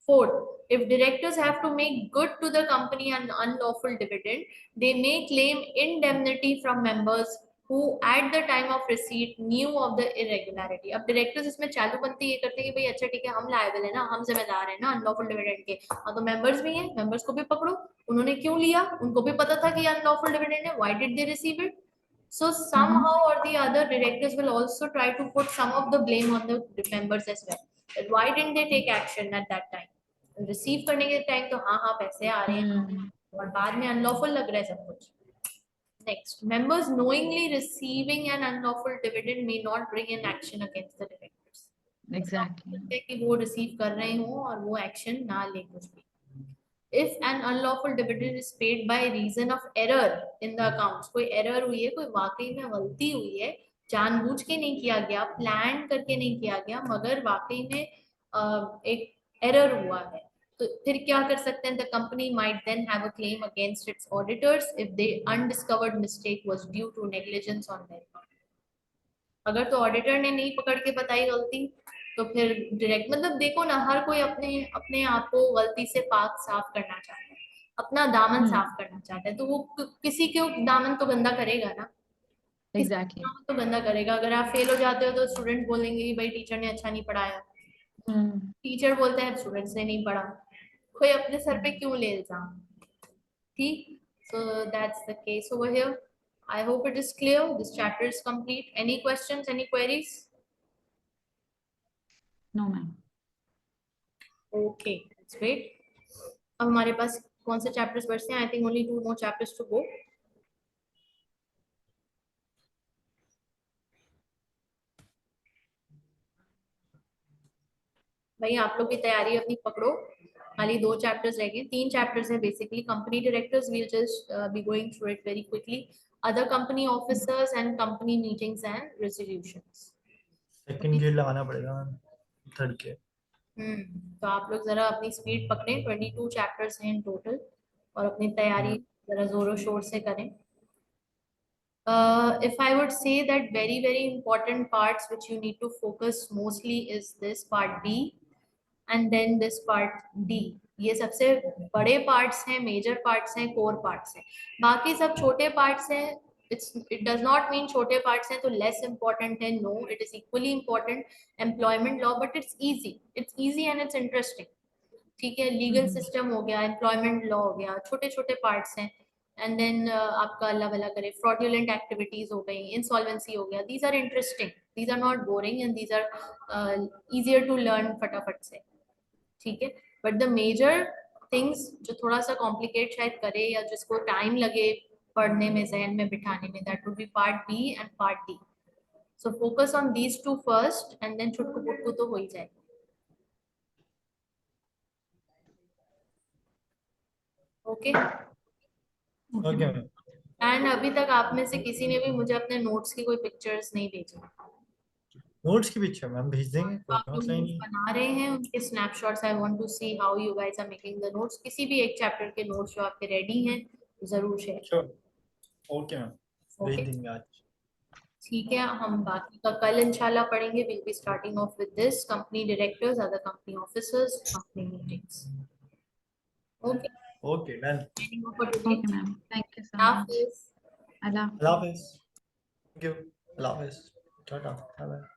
Fourth, if directors have to make good to the company an unlawful dividend, they may claim indemnity from members who at the time of receipt knew of the irregularity. अब directors इसमें चालू बनती ये करते हैं कि भाई अच्छा ठीक है, हम liable है ना, हम जिम्मेदार है ना unlawful dividend के, हाँ तो members भी हैं, members को भी पकड़ो, उन्होंने क्यों लिया, उनको भी पता था कि unlawful dividend है, why did they receive it? So somehow or the other, directors will also try to put some of the blame on the members as well. That why didn't they take action at that time? Receive करने के time तो हाँ हाँ पैसे आ रहे हैं और बाद में अनलॉफुल लग रहा है सब कुछ. Next, members knowingly receiving an unlawful dividend may not bring an action against the directors. Exactly. कि वो रिसीव कर रहे हो और वो एक्शन ना ले कुछ भी. If an unlawful dividend is paid by reason of error in the accounts, कोई error हुई है, कोई वाकई में गलती हुई है, जानबूझ के नहीं किया गया, प्लान करके नहीं किया गया, मगर वाकई में एक एरर हुआ है, तो फिर क्या कर सकते हैं? The company might then have a claim against its auditors if they undiscovered mistake was due to negligence on their part. अगर तो ऑडिटर ने नहीं पकड़ के बताई गलती, तो फिर डायरेक्ट, मतलब देखो ना, हर कोई अपने अपने आप को गलती से पाक साफ करना चाहता है, अपना दामन साफ करना चाहता है, तो वो किसी के दामन तो गंदा करेगा ना, किसी एग्जैक्टली। का दामन तो गंदा करेगा। अगर आप फेल हो जाते हो तो स्टूडेंट बोलेंगे कि भाई टीचर ने अच्छा नहीं पढ़ाया, टीचर बोलते हैं स्टूडेंट्स ने नहीं पढ़ा, कोई अपने सर पे क्यों ले इल्जाम? ठीक, so that's the case over here. I hope it is clear. This chapter is complete. Any questions, any queries? No ma'am. Okay, that's great. अब हमारे पास कौन से चैप्टर्स बचते हैं? I think only 2 more chapters to go. भाई आप लोग की तैयारी अपनी पकड़ो, खाली 2 चैप्टर्स रह गए, 3 चैप्टर्स है basically. Company directors will just be going through it very quickly, other company officers and company meetings and resolutions. Second gear लगाना पड़ेगा थर्ड के। तो आप लोग जरा अपनी स्पीड पकड़ें, 22 चैप्टर्स हैं इन टोटल, और अपनी तैयारी जरा जोरों शोर से करें। If I would say that very important parts which you need to focus mostly is this part B and then this part D. ये सबसे बड़े पार्ट्स हैं, मेजर पार्ट्स हैं, कोर पार्ट्स हैं। बाकी सब छोटे पार्ट्स हैं। It does not mean छोटे पार्ट्स हैं तो less important है, no, it is equally important. Employment law, but it's easy and it's interesting. ठीक है, लीगल सिस्टम हो गया, एम्प्लॉयमेंट लॉ हो गया, छोटे छोटे पार्ट्स हैं। एंड देन आपका अल्लाह भला करे फ्रॉडुलेंट एक्टिविटीज हो गई, इंसॉल्वेंसी हो गया, these are interesting, these are not boring and these are easier to learn फटाफट से। ठीक है, बट द मेजर थिंग्स जो थोड़ा सा कॉम्प्लिकेट शायद करे या जिसको टाइम लगे पढ़ने में, जहन में बिठाने में, that would be part B and part D. So focus on these 2 first and then छुटकू पुटकू तो हो ही जाएगा। Okay okay ma'am. एंड अभी तक आप में से किसी ने भी मुझे अपने नोट्स की कोई पिक्चर्स नहीं भेजी। नोट्स की पिक्चर मैम भेज देंगे, तो कोई आप लोग मसला ही नोट्स नहीं। बना रहे हैं, उनके snapshots, I want to see how you guys are making the notes. किसी भी एक चैप्टर के नोट्स जो आपके रेडी हैं जरूर शेयर। श्योर, ओके मैम, भेज ओके, देंगे आज। ठीक है, हम बाकी का कल इंशाल्लाह पढ़ेंगे। Will be starting off with this company directors, other company officers, company meetings. Okay, okay done. Signing off for today. Okay ma'am, thank you so much. हाफिज। अल्लाह अल्लाह हाफिज। Thank you. अल्लाह हाफिज। Tata, bye bye.